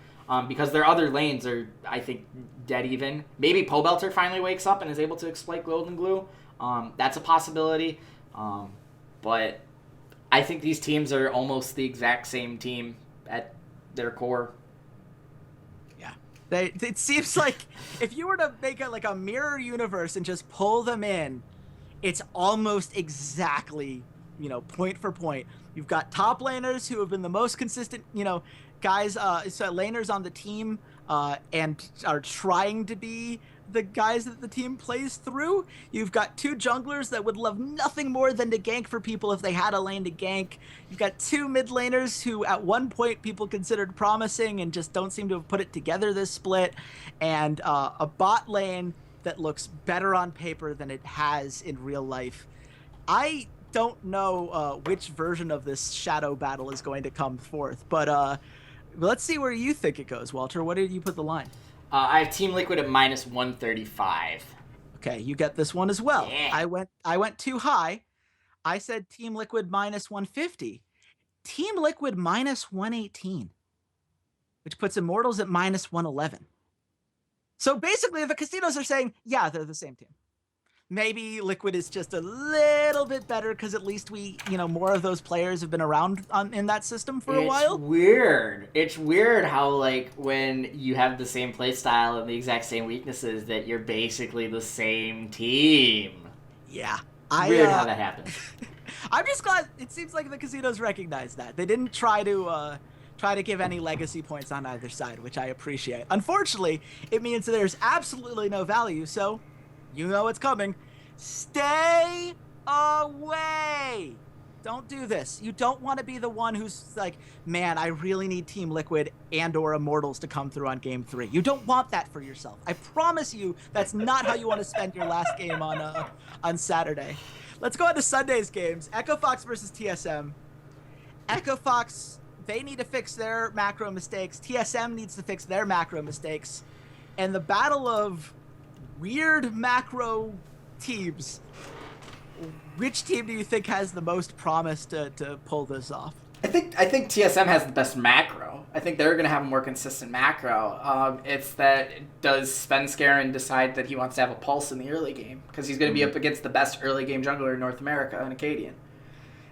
Because their other lanes are, I think, dead even. Maybe Pobelter finally wakes up and is able to exploit Golden Glue. That's a possibility. But I think these teams are almost the exact same team at their core. Yeah. It seems like if you were to make it like a mirror universe and just pull them in, it's almost exactly, point for point. You've got top laners who have been the most consistent, guys, laners on the team and are trying to be the guys that the team plays through. You've got two junglers that would love nothing more than to gank for people if they had a lane to gank. You've got two mid laners who at one point people considered promising and just don't seem to have put it together this split. And a bot lane that looks better on paper than it has in real life. I don't know which version of this shadow battle is going to come forth, but let's see where you think it goes, Walter. What did you put the line? I have Team Liquid at minus 135. Okay, you get this one as well. Yeah. I went too high. I said Team Liquid minus 150. Team Liquid minus 118, which puts Immortals at minus 111. So basically, the casinos are saying, yeah, they're the same team. Maybe Liquid is just a little bit better because at least more of those players have been around in that system for a while. It's weird how, when you have the same play style and the exact same weaknesses, that you're basically the same team. Yeah. Weird how that happens. I'm just glad it seems like the casinos recognize that. They didn't try to give any legacy points on either side, which I appreciate. Unfortunately, it means that there's absolutely no value, so you know it's coming. Stay away! Don't do this. You don't want to be the one who's like, man, I really need Team Liquid and or Immortals to come through on Game 3. You don't want that for yourself. I promise you that's not how you want to spend your last game on Saturday. Let's go on to Sunday's games. Echo Fox versus TSM. Echo Fox, they need to fix their macro mistakes. TSM needs to fix their macro mistakes. And the battle of weird macro teams, which team do you think has the most promise to pull this off? I think TSM has the best macro. I think they're going to have a more consistent macro. It's that does Svenskeren decide that he wants to have a pulse in the early game? Because he's going to be up against the best early game jungler in North America, an Acadian.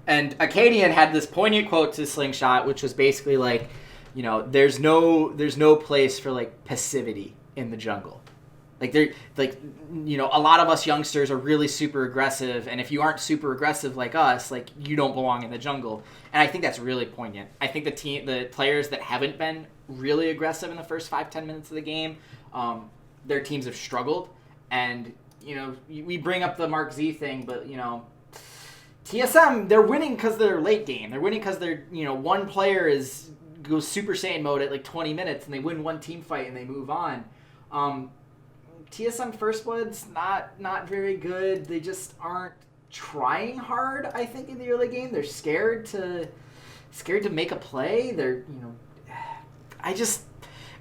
And Acadian had this poignant quote to Slingshot, which was basically like, there's no place for passivity in the jungle. Like they're like, a lot of us youngsters are really super aggressive, and if you aren't super aggressive like us, like you don't belong in the jungle. And I think that's really poignant. I think the players that haven't been really aggressive in the first 5-10 minutes of the game, their teams have struggled. And we bring up the Mark Z thing, but TSM, they're winning because they're late game. They're winning because they're one player goes Super Saiyan mode at like 20 minutes, and they win one team fight and they move on. TSM First Blood's not very good. They just aren't trying hard. I think in the early game, they're scared to make a play. They're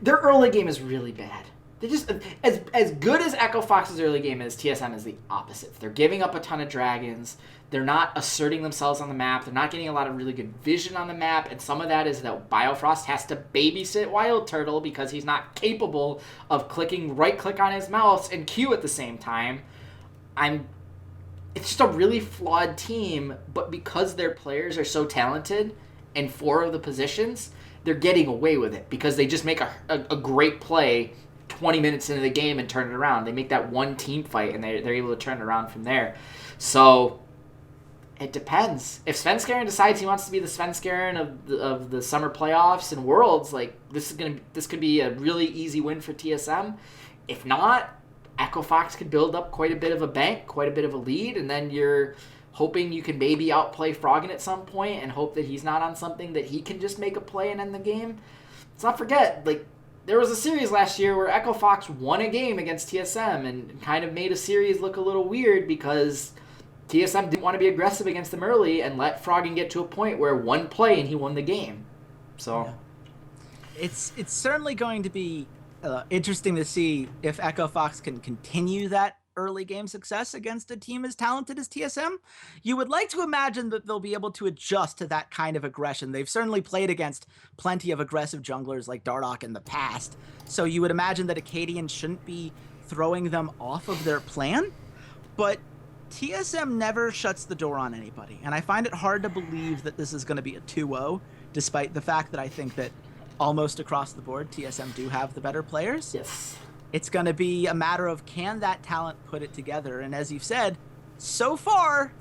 their early game is really bad. They just as good as Echo Fox's early game is. TSM is the opposite. They're giving up a ton of dragons. They're not asserting themselves on the map. They're not getting a lot of really good vision on the map. And some of that is that Biofrost has to babysit Wild Turtle because he's not capable of right click on his mouse and Q at the same time. It's just a really flawed team, but because their players are so talented in 4 of the positions, they're getting away with it because they just make a great play 20 minutes into the game and turn it around. They make that one team fight and they're able to turn it around from there. So it depends. If Svenskeren decides he wants to be the Svenskeren of the summer playoffs and Worlds, like this could be a really easy win for TSM. If not, Echo Fox could build up quite a bit of a bank, quite a bit of a lead, and then you're hoping you can maybe outplay Froggen at some point and hope that he's not on something that he can just make a play and end the game. Let's not forget, like, there was a series last year where Echo Fox won a game against TSM and kind of made a series look a little weird because TSM didn't want to be aggressive against them early and let Froggen get to a point where one play and he won the game. So yeah. It's certainly going to be interesting to see if Echo Fox can continue that early game success against a team as talented as TSM. You would like to imagine that they'll be able to adjust to that kind of aggression. They've certainly played against plenty of aggressive junglers like Dardoch in the past. So you would imagine that Acadian shouldn't be throwing them off of their plan. But TSM never shuts the door on anybody. And I find it hard to believe that this is going to be a 2-0, despite the fact that I think that almost across the board, TSM do have the better players. Yes. It's going to be a matter of can that talent put it together. And as you've said, so far,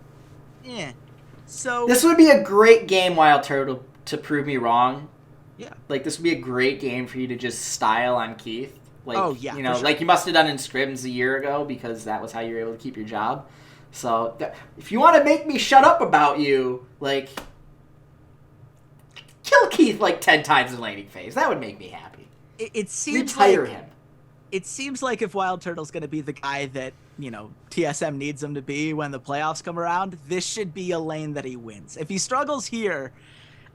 So this would be a great game, Wild Turtle, to prove me wrong. Yeah. Like, this would be a great game for you to just style on Keith. Like, oh, yeah, sure. Like you must have done in scrims a year ago because that was how you were able to keep your job. So if you want to make me shut up about you, like, kill Keith like 10 times in laning phase. That would make me happy. It seems retire him. It seems like if Wild Turtle's going to be the guy that, TSM needs him to be when the playoffs come around, this should be a lane that he wins. If he struggles here,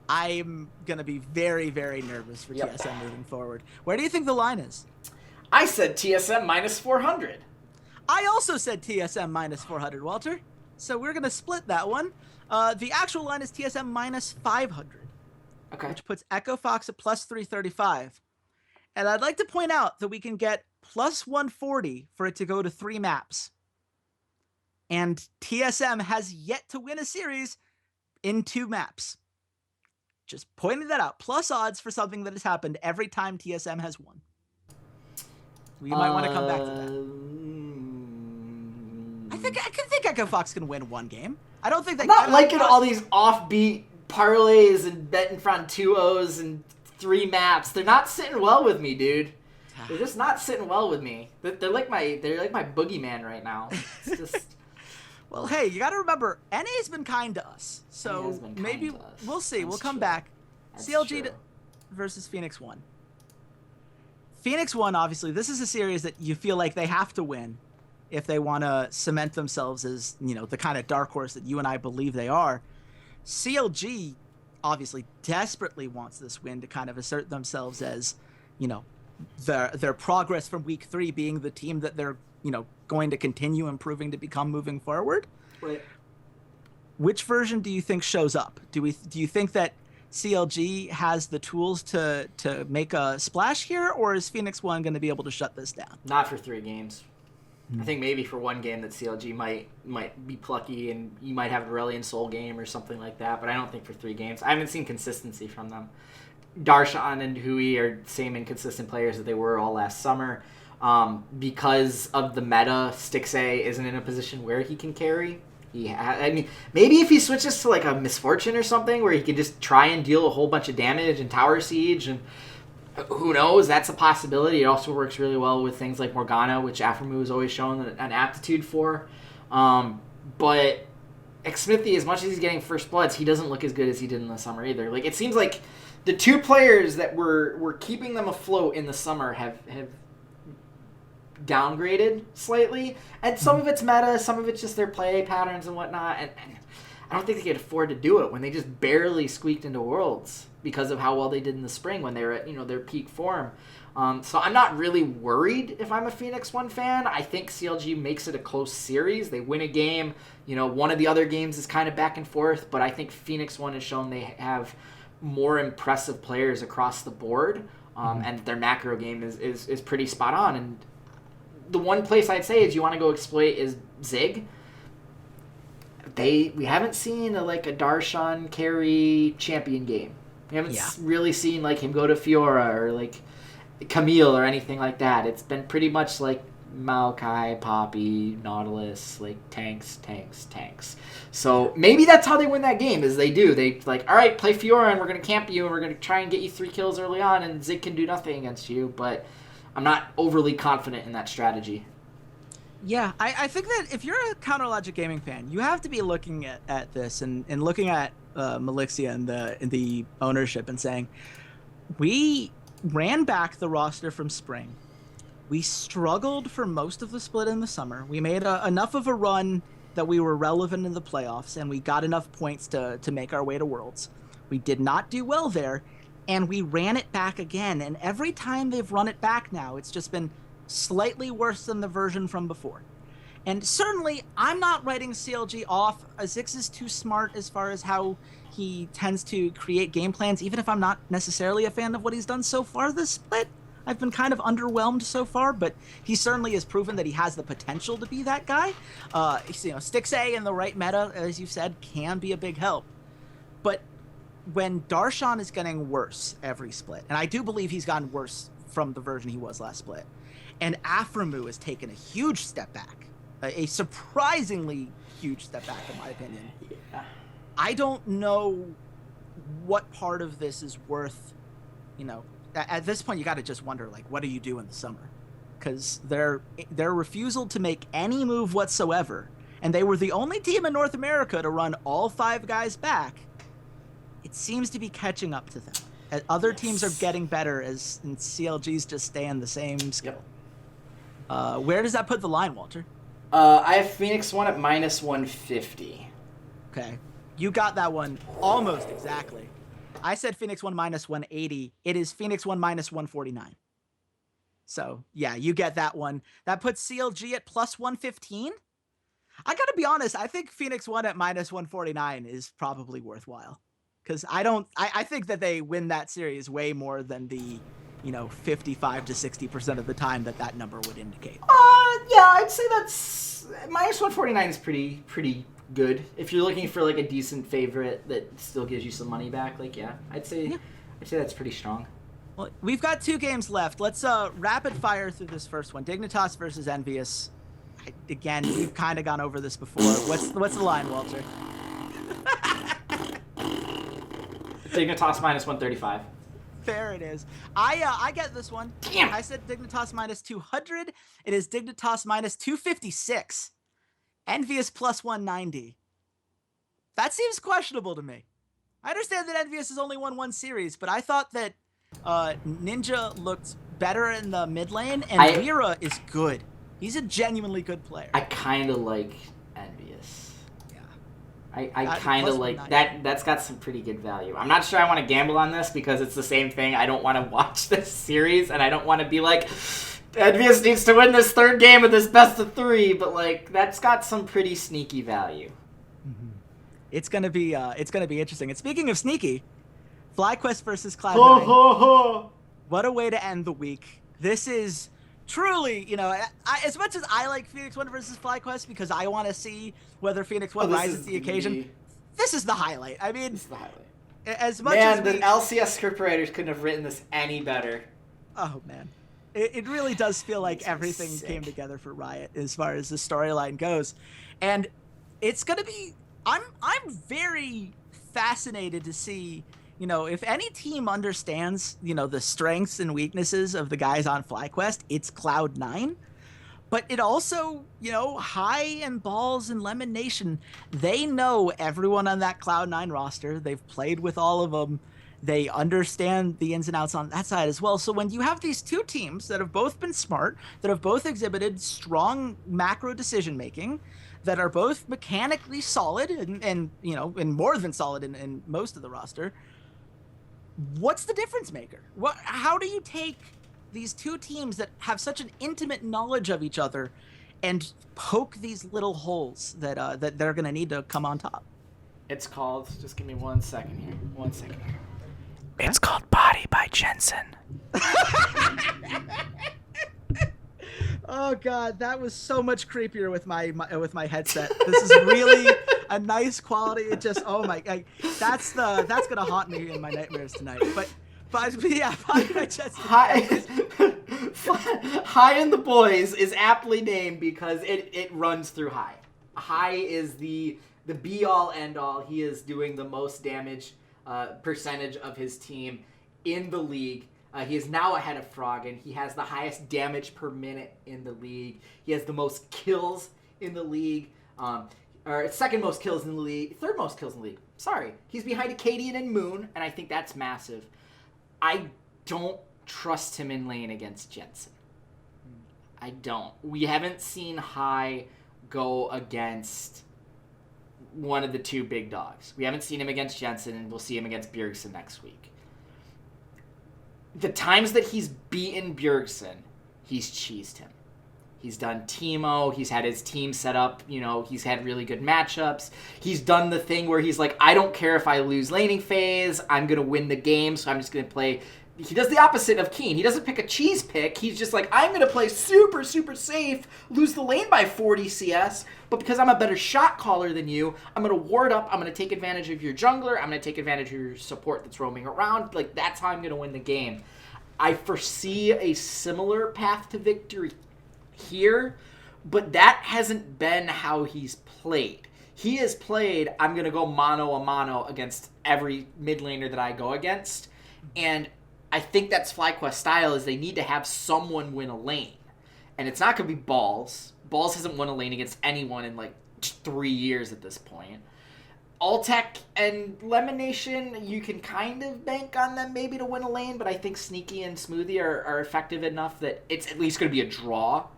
I'm going to be very, very nervous for TSM moving forward. Where do you think the line is? I said TSM minus 400. I also said TSM minus 400, Walter. So we're going to split that one. The actual line is TSM minus 500. Okay. Which puts Echo Fox at plus 335. And I'd like to point out that we can get plus 140 for it to go to 3 maps. And TSM has yet to win a series in 2 maps. Just pointing that out. Plus odds for something that has happened every time TSM has won. We might want to come back to that. I think Echo Fox can win 1 game. I don't think that. I'm not liking all these offbeat parlays and betting front 2-0s and 3 maps. They're not sitting well with me, dude. They're just not sitting well with me. They're like my boogeyman right now. It's just. Well, hey, you got to remember, NA's been kind to us, so maybe we'll see. We'll come back. CLG versus Phoenix1. Phoenix1, obviously, this is a series that you feel like they have to win if they want to cement themselves as, the kind of dark horse that you and I believe they are. CLG obviously desperately wants this win to kind of assert themselves as, their progress from week 3 being the team that they're, going to continue improving to become moving forward. Right. Which version do you think shows up? Do you think that CLG has the tools to make a splash here, or is Phoenix1 going to be able to shut this down? Not for 3 games. I think maybe for 1 game that CLG might be plucky and you might have a Aurelion Soul game or something like that, but I don't think for 3 games. I haven't seen consistency from them. Darshan and Hui are same inconsistent players that they were all last summer. Because of the meta, Stixay isn't in a position where he can carry. I mean, maybe if he switches to like a Misfortune or something where he can just try and deal a whole bunch of damage and tower siege, and who knows, that's a possibility. It also works really well with things like Morgana, which Aphromoo has always shown an aptitude for. But Xmithy, as much as he's getting first bloods, he doesn't look as good as he did in the summer either. Like, it seems like the two players that were keeping them afloat in the summer have downgraded slightly, and some of it's meta, some of it's just their play patterns and whatnot, and I don't think they could afford to do it when they just barely squeaked into Worlds because of how well they did in the spring when they were at their peak form. So I'm not really worried if I'm a Phoenix1 fan. I think CLG makes it a close series. They win a game. One of the other games is kind of back and forth, but I think Phoenix1 has shown they have more impressive players across the board, and their macro game is pretty spot on. And the one place I'd say is you want to go exploit is Zig. We haven't seen a Darshan carry champion game. We haven't really seen him go to Fiora or Camille or anything like that. It's been pretty much Maokai, Poppy, Nautilus, tanks. So maybe that's how they win that game, is they all right, play Fiora and we're going to camp you and we're going to try and get you 3 kills early on and Zig can do nothing against you, but I'm not overly confident in that strategy. Yeah, I think that if you're a Counter Logic Gaming fan, you have to be looking at this and looking at Malixia and the ownership and saying, we ran back the roster from spring. We struggled for most of the split in the summer. We made enough of a run that we were relevant in the playoffs, and we got enough points to make our way to Worlds. We did not do well there, and we ran it back again. And every time they've run it back now, it's just been slightly worse than the version from before. And certainly, I'm not writing CLG off. Zix is too smart as far as how he tends to create game plans, even if I'm not necessarily a fan of what he's done so far this split. I've been kind of underwhelmed so far, but he certainly has proven that he has the potential to be that guy. Stixay in the right meta, as you said, can be a big help. But when Darshan is getting worse every split, and I do believe he's gotten worse from the version he was last split, and Aphromoo has taken a huge step back, a surprisingly huge step back in my opinion. Yeah. I don't know what part of this is worth, at this point you got to just wonder, what do you do in the summer? Because their refusal to make any move whatsoever, and they were the only team in North America to run all 5 guys back, it seems to be catching up to them. Other teams are getting better and CLG's just staying the same skill. Yep. Where does that put the line, Walter? I have Phoenix1 at -150. Okay. You got that one almost exactly. I said Phoenix1 -180. It is Phoenix1 -149. So, yeah, you get that one. That puts CLG at +115. I gotta be honest, I think Phoenix1 at -149 is probably worthwhile. Because I think that they win that series way more than the 55 to 60% of the time that number would indicate. Yeah, I'd say that's -149 is pretty good. If you're looking for a decent favorite that still gives you some money back, I'd say that's pretty strong. Well, we've got 2 games left. Let's rapid fire through this first one. Dignitas versus Envious. Again, we've kind of gone over this before. What's the line, Walter? Dignitas -135. Fair it is. I get this one. Damn. I said Dignitas -200. It is Dignitas -256. Envious +190. That seems questionable to me. I understand that Envious has only won 1 series, but I thought that Ninja looked better in the mid lane, and Vera is good. He's a genuinely good player. I kind of like Envious. I That kind of like that. That's got some pretty good value. I'm not sure I want to gamble on this because it's the same thing. I don't want to watch this series, and I don't want to be Envious needs to win this 3rd game of this best of 3. But that's got some pretty sneaky value. Mm-hmm. It's gonna be interesting. And speaking of sneaky, FlyQuest versus Cloud9. What a way to end the week. This is truly, as much as I like Phoenix1 versus FlyQuest because I want to see whether Phoenix1 rises to the occasion, this is the highlight. I mean, this is the highlight. As much as the LCS scriptwriters couldn't have written this any better. Oh man, It really does feel like everything sick. came together for Riot as far as the storyline goes. And it's going to be, I'm very fascinated to see, if any team understands, the strengths and weaknesses of the guys on FlyQuest, it's Cloud9. But it also, High and Balls and Lemon Nation, they know everyone on that Cloud9 roster. They've played with all of them. They understand the ins and outs on that side as well. So when you have these two teams that have both been smart, that have both exhibited strong macro decision making, that are both mechanically solid and more than solid in most of the roster, what's the difference maker? How do you take these two teams that have such an intimate knowledge of each other and poke these little holes that they're going to need to come on top? It's called, just give me 1 second here. 1 second here. It's called Body by Jensen. Oh God, that was so much creepier with my headset. This is really a nice quality. It just, oh my, that's gonna haunt me in my nightmares tonight. But yeah, Body by Jensen. High in the Boys is aptly named because it runs through High. High is the be all end all. He is doing the most damage percentage of his team in the league. He is now ahead of Froggen. He has the highest damage per minute in the league. He has the most kills in the league. Or second most kills in the league. Third most kills in the league. Sorry. He's behind Acadian and Moon, and I think that's massive. I don't trust him in lane against Jensen. I don't. We haven't seen High go against one of the two big dogs. We haven't seen him against Jensen, and we'll see him against Bjergsen next week. The times that he's beaten Bjergsen, he's cheesed him. He's done Teemo. He's had his team set up. He's had really good matchups. He's done the thing where he's like, I don't care if I lose laning phase. I'm going to win the game, so I'm just going to play. He does the opposite of Keen. He doesn't pick a cheese pick. He's just like, I'm going to play super, super safe, lose the lane by 40 CS, but because I'm a better shot caller than you, I'm going to ward up. I'm going to take advantage of your jungler. I'm going to take advantage of your support that's roaming around. Like, that's how I'm going to win the game. I foresee a similar path to victory here, but that hasn't been how he's played. He has played, I'm going to go mano a mano against every mid laner that I go against, and I think that's FlyQuest style, is they need to have someone win a lane. And it's not going to be Balls. Balls hasn't won a lane against anyone in like 3 years at this point. Altec and Lemon Nation, you can kind of bank on them maybe to win a lane, but I think Sneaky and Smoothie are effective enough that it's at least going to be a draw.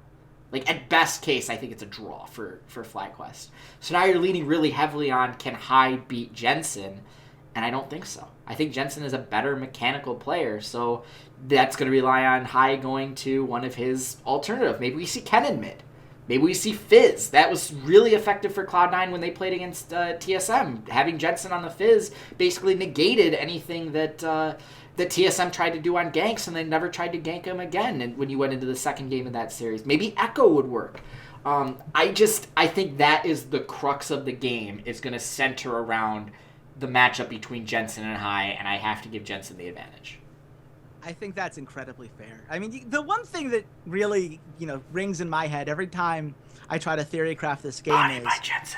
Like, at best case, I think it's a draw for FlyQuest. So now you're leaning really heavily on, can High beat Jensen? And I don't think so. I think Jensen is a better mechanical player, so that's going to rely on High going to one of his alternative. Maybe we see Kennen mid. Maybe we see Fizz. That was really effective for Cloud9 when they played against TSM. Having Jensen on the Fizz basically negated anything that TSM tried to do on ganks, and they never tried to gank him again. And when you went into the second game of that series, maybe Echo would work. I think that is the crux of the game. Is going to center around the matchup between Jensen and High, and I have to give Jensen the advantage. I think that's incredibly fair. I mean, the one thing that really, rings in my head every time I try to theory craft this game is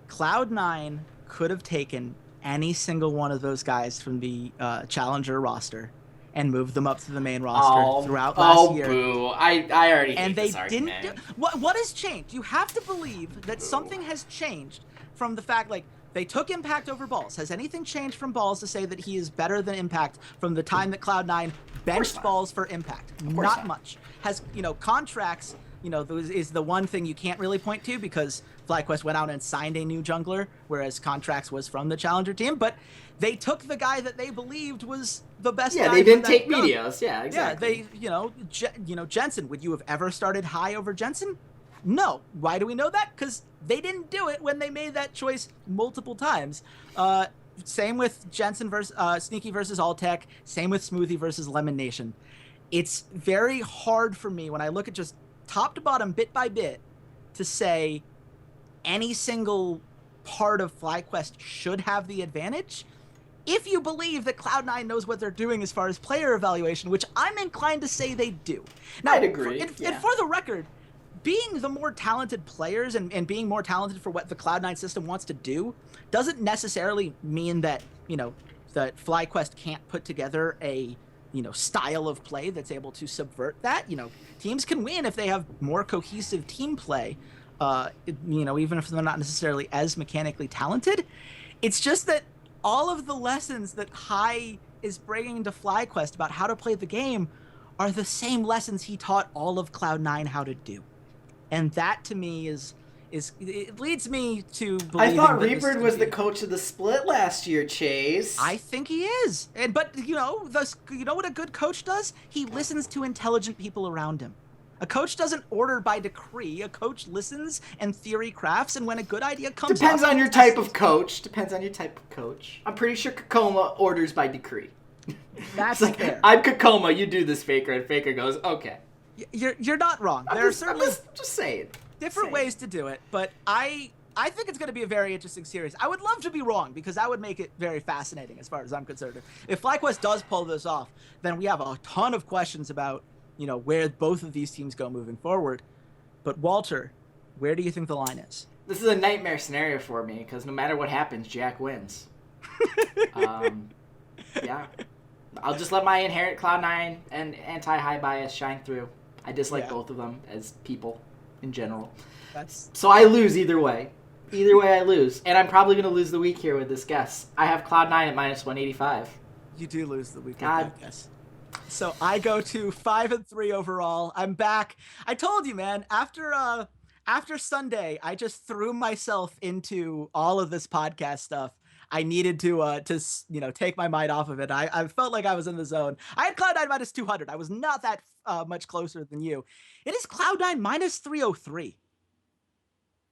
Cloud9 could have taken any single one of those guys from the Challenger roster and moved them up to the main roster throughout last year. Boo. I already and hate they this argument. didn't. What has changed? You have to believe that something has changed from the fact, like, they took Impact over Balls. Has anything changed from Balls to say that he is better than Impact from the time that Cloud9 benched Balls for Impact? Not much. Has, contracts, is the one thing you can't really point to because FlyQuest went out and signed a new jungler, whereas contracts was from the Challenger team. But they took the guy that they believed was the best guy. Yeah, they didn't take Meteos. Yeah, exactly. Yeah, Jensen, would you have ever started High over Jensen? No. Why do we know that? Because they didn't do it when they made that choice multiple times. Same with Jensen versus Sneaky versus Altec. Same with Smoothie versus Lemon Nation. It's very hard for me when I look at just top to bottom, bit by bit, to say any single part of FlyQuest should have the advantage. if you believe that Cloud9 knows what they're doing as far as player evaluation, which I'm inclined to say they do. Now, I'd agree. And for the record, being the more talented players and being more talented for what the Cloud9 system wants to do doesn't necessarily mean that, that FlyQuest can't put together a, style of play that's able to subvert that. Teams can win if they have more cohesive team play, even if they're not necessarily as mechanically talented. It's just that all of the lessons that High is bringing to FlyQuest about how to play the game are the same lessons he taught all of Cloud9 how to do. And that, to me, it leads me to believe. I thought Reaper was the coach of the split last year, Chase. I think he is. But you know what a good coach does? He listens to intelligent people around him. A coach doesn't order by decree. A coach listens and theory crafts, and when a good idea comes Depends on your type of coach. I'm pretty sure Kakoma orders by decree. That's like, fair. I'm Kakoma, you do this, Faker, and Faker goes, okay. You're not wrong. There are certainly just saying. Different ways to do it, but I think it's going to be a very interesting series. I would love to be wrong, because that would make it very fascinating as far as I'm concerned. If FlyQuest does pull this off, then we have a ton of questions about, where both of these teams go moving forward. But Walter, where do you think the line is? This is a nightmare scenario for me, because no matter what happens, Jack wins. Yeah. I'll just let my inherent Cloud9 and anti-high bias shine through. I dislike both of them as people in general. So I lose either way. Either way I lose. And I'm probably going to lose the week here with this guess. I have Cloud9 at -185. You do lose the week with that guess. So I go to 5-3 overall. I'm back. I told you, man, after Sunday, I just threw myself into all of this podcast stuff. I needed to take my mind off of it. I felt like I was in the zone. I had Cloud9 -200. I was not that much closer than you. It is Cloud9 -303.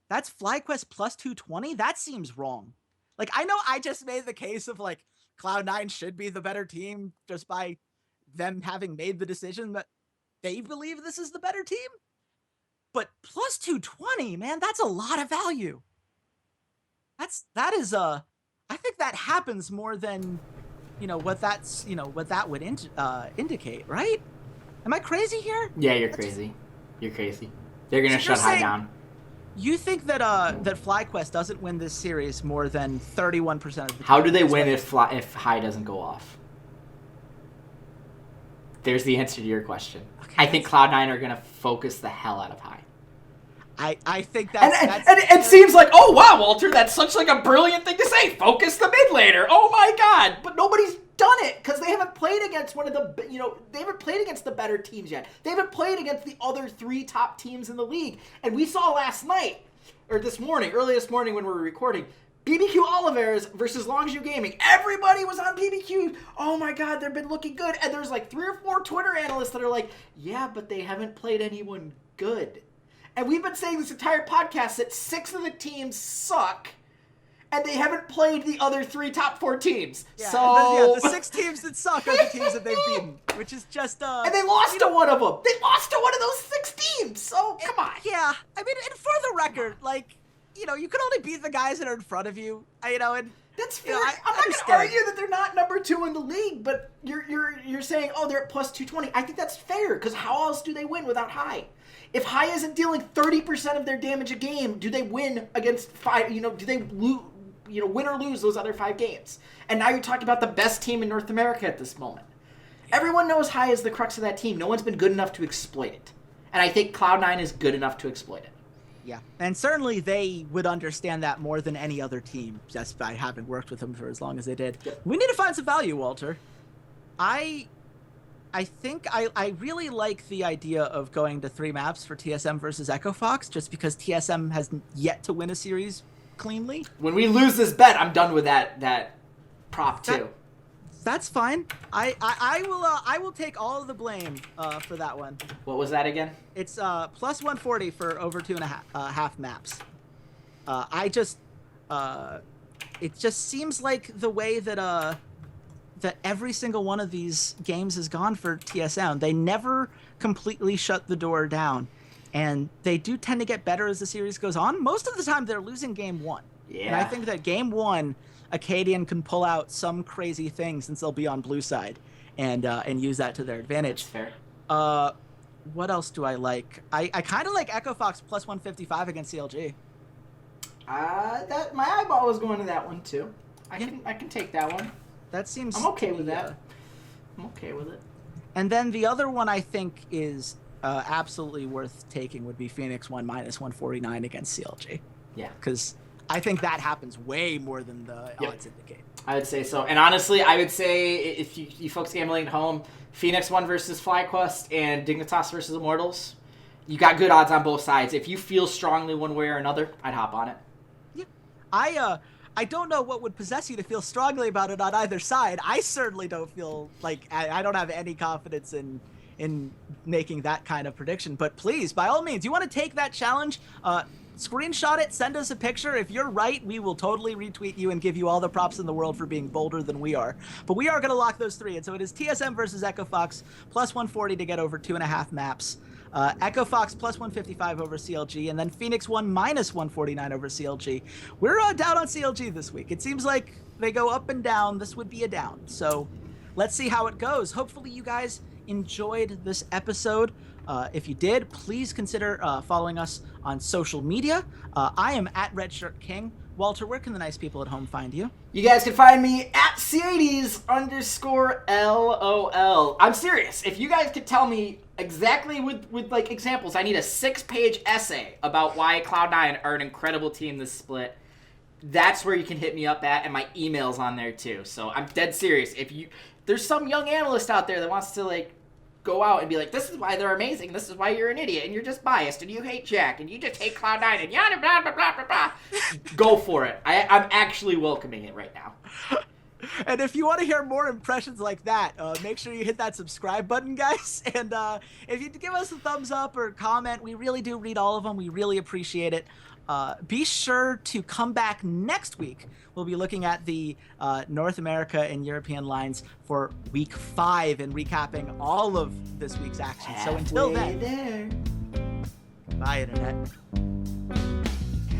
That's FlyQuest +220. That seems wrong. Like, I know I just made the case of like Cloud9 should be the better team just by them having made the decision that they believe this is the better team. But +220, man, that's a lot of value. I think that happens more than, what that would indicate, right? Am I crazy here? Yeah, you're crazy. You're crazy. They're gonna shut High down. You think that that FlyQuest doesn't win this series more than 31% of the time? How do they win if High doesn't go off? There's the answer to your question. Okay, I think Cloud9 are gonna focus the hell out of High. I think that's and it seems like, oh wow, Walter, that's such like a brilliant thing to say. Focus the mid laner. Oh my god! But nobody's done it because they haven't played against one of the they haven't played against the better teams yet. They haven't played against the other 3 top teams in the league. And we saw last night or early this morning when we were recording, BBQ Oliveras versus Longzhu Gaming. Everybody was on BBQ. Oh my god, they've been looking good. And there's like 3 or 4 Twitter analysts that are like, yeah, but they haven't played anyone good. And we've been saying this entire podcast that 6 of the teams suck, and they haven't played the other 3 top 4 teams. Yeah, so the 6 teams that suck are the teams that they've beaten, which is just and they lost to one of them. They lost to one of those 6 teams. So come on. Yeah, I mean, and for the record, like, you can only beat the guys that are in front of you. And that's fair. I'm not going to argue that they're not number 2 in the league, but you're saying, oh, they're at +220. I think that's fair, because how else do they win without High? If High isn't dealing 30% of their damage a game, do they win against 5? Do they win or lose those other 5 games? And now you're talking about the best team in North America at this moment. Everyone knows High is the crux of that team. No one's been good enough to exploit it. And I think Cloud9 is good enough to exploit it. Yeah, and certainly they would understand that more than any other team, just by having worked with them for as long as they did. Yep. We need to find some value, Walter. I think I really like the idea of going to 3 maps for TSM versus Echo Fox, just because TSM has yet to win a series cleanly. When we lose this bet, I'm done with that prop too. That's fine. I will take all of the blame for that one. What was that again? It's +140 for over 2.5 maps. It just seems like the way that that every single one of these games has gone for TSM. They never completely shut the door down, and they do tend to get better as the series goes on. Most of the time, they're losing game 1. Yeah. And I think that game 1 Acadian can pull out some crazy thing since they'll be on blue side and use that to their advantage. That's fair. What else do I like? I kind of like Echo Fox plus 155 against CLG. That my eyeball was going to that one too. I can take that one. That seems. I'm okay with that. I'm okay with it. And then the other one I think is absolutely worth taking would be Phoenix1 minus 149 against CLG. Yeah. Because I think that happens way more than the odds indicate. I would say so. And honestly, I would say if you folks gambling at home, Phoenix1 versus FlyQuest and Dignitas versus Immortals, you got good odds on both sides. If you feel strongly one way or another, I'd hop on it. Yeah. I don't know what would possess you to feel strongly about it on either side. I certainly don't feel like I don't have any confidence in making that kind of prediction. But please, by all means, you want to take that challenge, screenshot it, send us a picture. If you're right, we will totally retweet you and give you all the props in the world for being bolder than we are. But we are going to lock those three. And so it is TSM versus Echo Fox plus 140 to get over 2.5 maps. Echo Fox plus 155 over CLG, and then Phoenix1 minus 149 over CLG. We're down on CLG this week. It seems like they go up and down. This would be a down. So let's see how it goes. Hopefully you guys enjoyed this episode. If you did, please consider following us on social media. I am at RedShirtKing. Walter, where can the nice people at home find you? You guys can find me at Ceades _LOL. I'm serious. If you guys could tell me exactly with like examples, I need a 6-page essay about why Cloud9 are an incredible team this split. That's where you can hit me up at, and my email's on there too. So I'm dead serious. If there's some young analyst out there that wants to like go out and be like, this is why they're amazing, this is why you're an idiot, and you're just biased, and you hate Jack, and you just hate Cloud9, and yada, blah, blah, blah, blah, blah. Go for it. I'm actually welcoming it right now. And if you want to hear more impressions like that, make sure you hit that subscribe button, guys. And if you give us a thumbs up or comment, we really do read all of them. We really appreciate it. Be sure to come back next week. We'll be looking at the North America and European lines for week 5 and recapping all of this week's action. So until then, bye, Internet.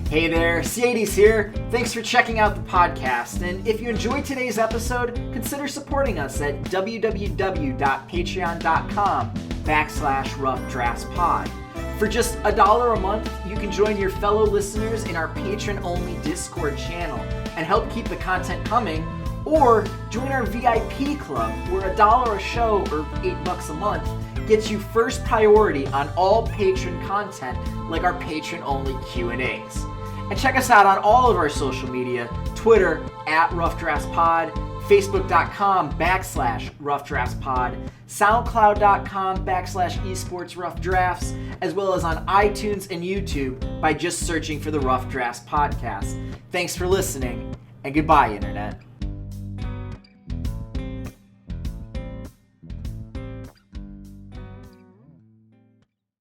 Hey there, Ceades here. Thanks for checking out the podcast. And if you enjoyed today's episode, consider supporting us at www.patreon.com/roughdraftspod. For just $1 a month, you can join your fellow listeners in our patron-only Discord channel and help keep the content coming, or join our VIP club where $1 a show or $8 a month gets you first priority on all patron content like our patron-only Q&As. And check us out on all of our social media, Twitter @RoughDraftsPod, Facebook.com/RoughDraftsPod, SoundCloud.com/esportsroughdrafts, as well as on iTunes and YouTube by just searching for the Rough Drafts Podcast. Thanks for listening, and goodbye, Internet.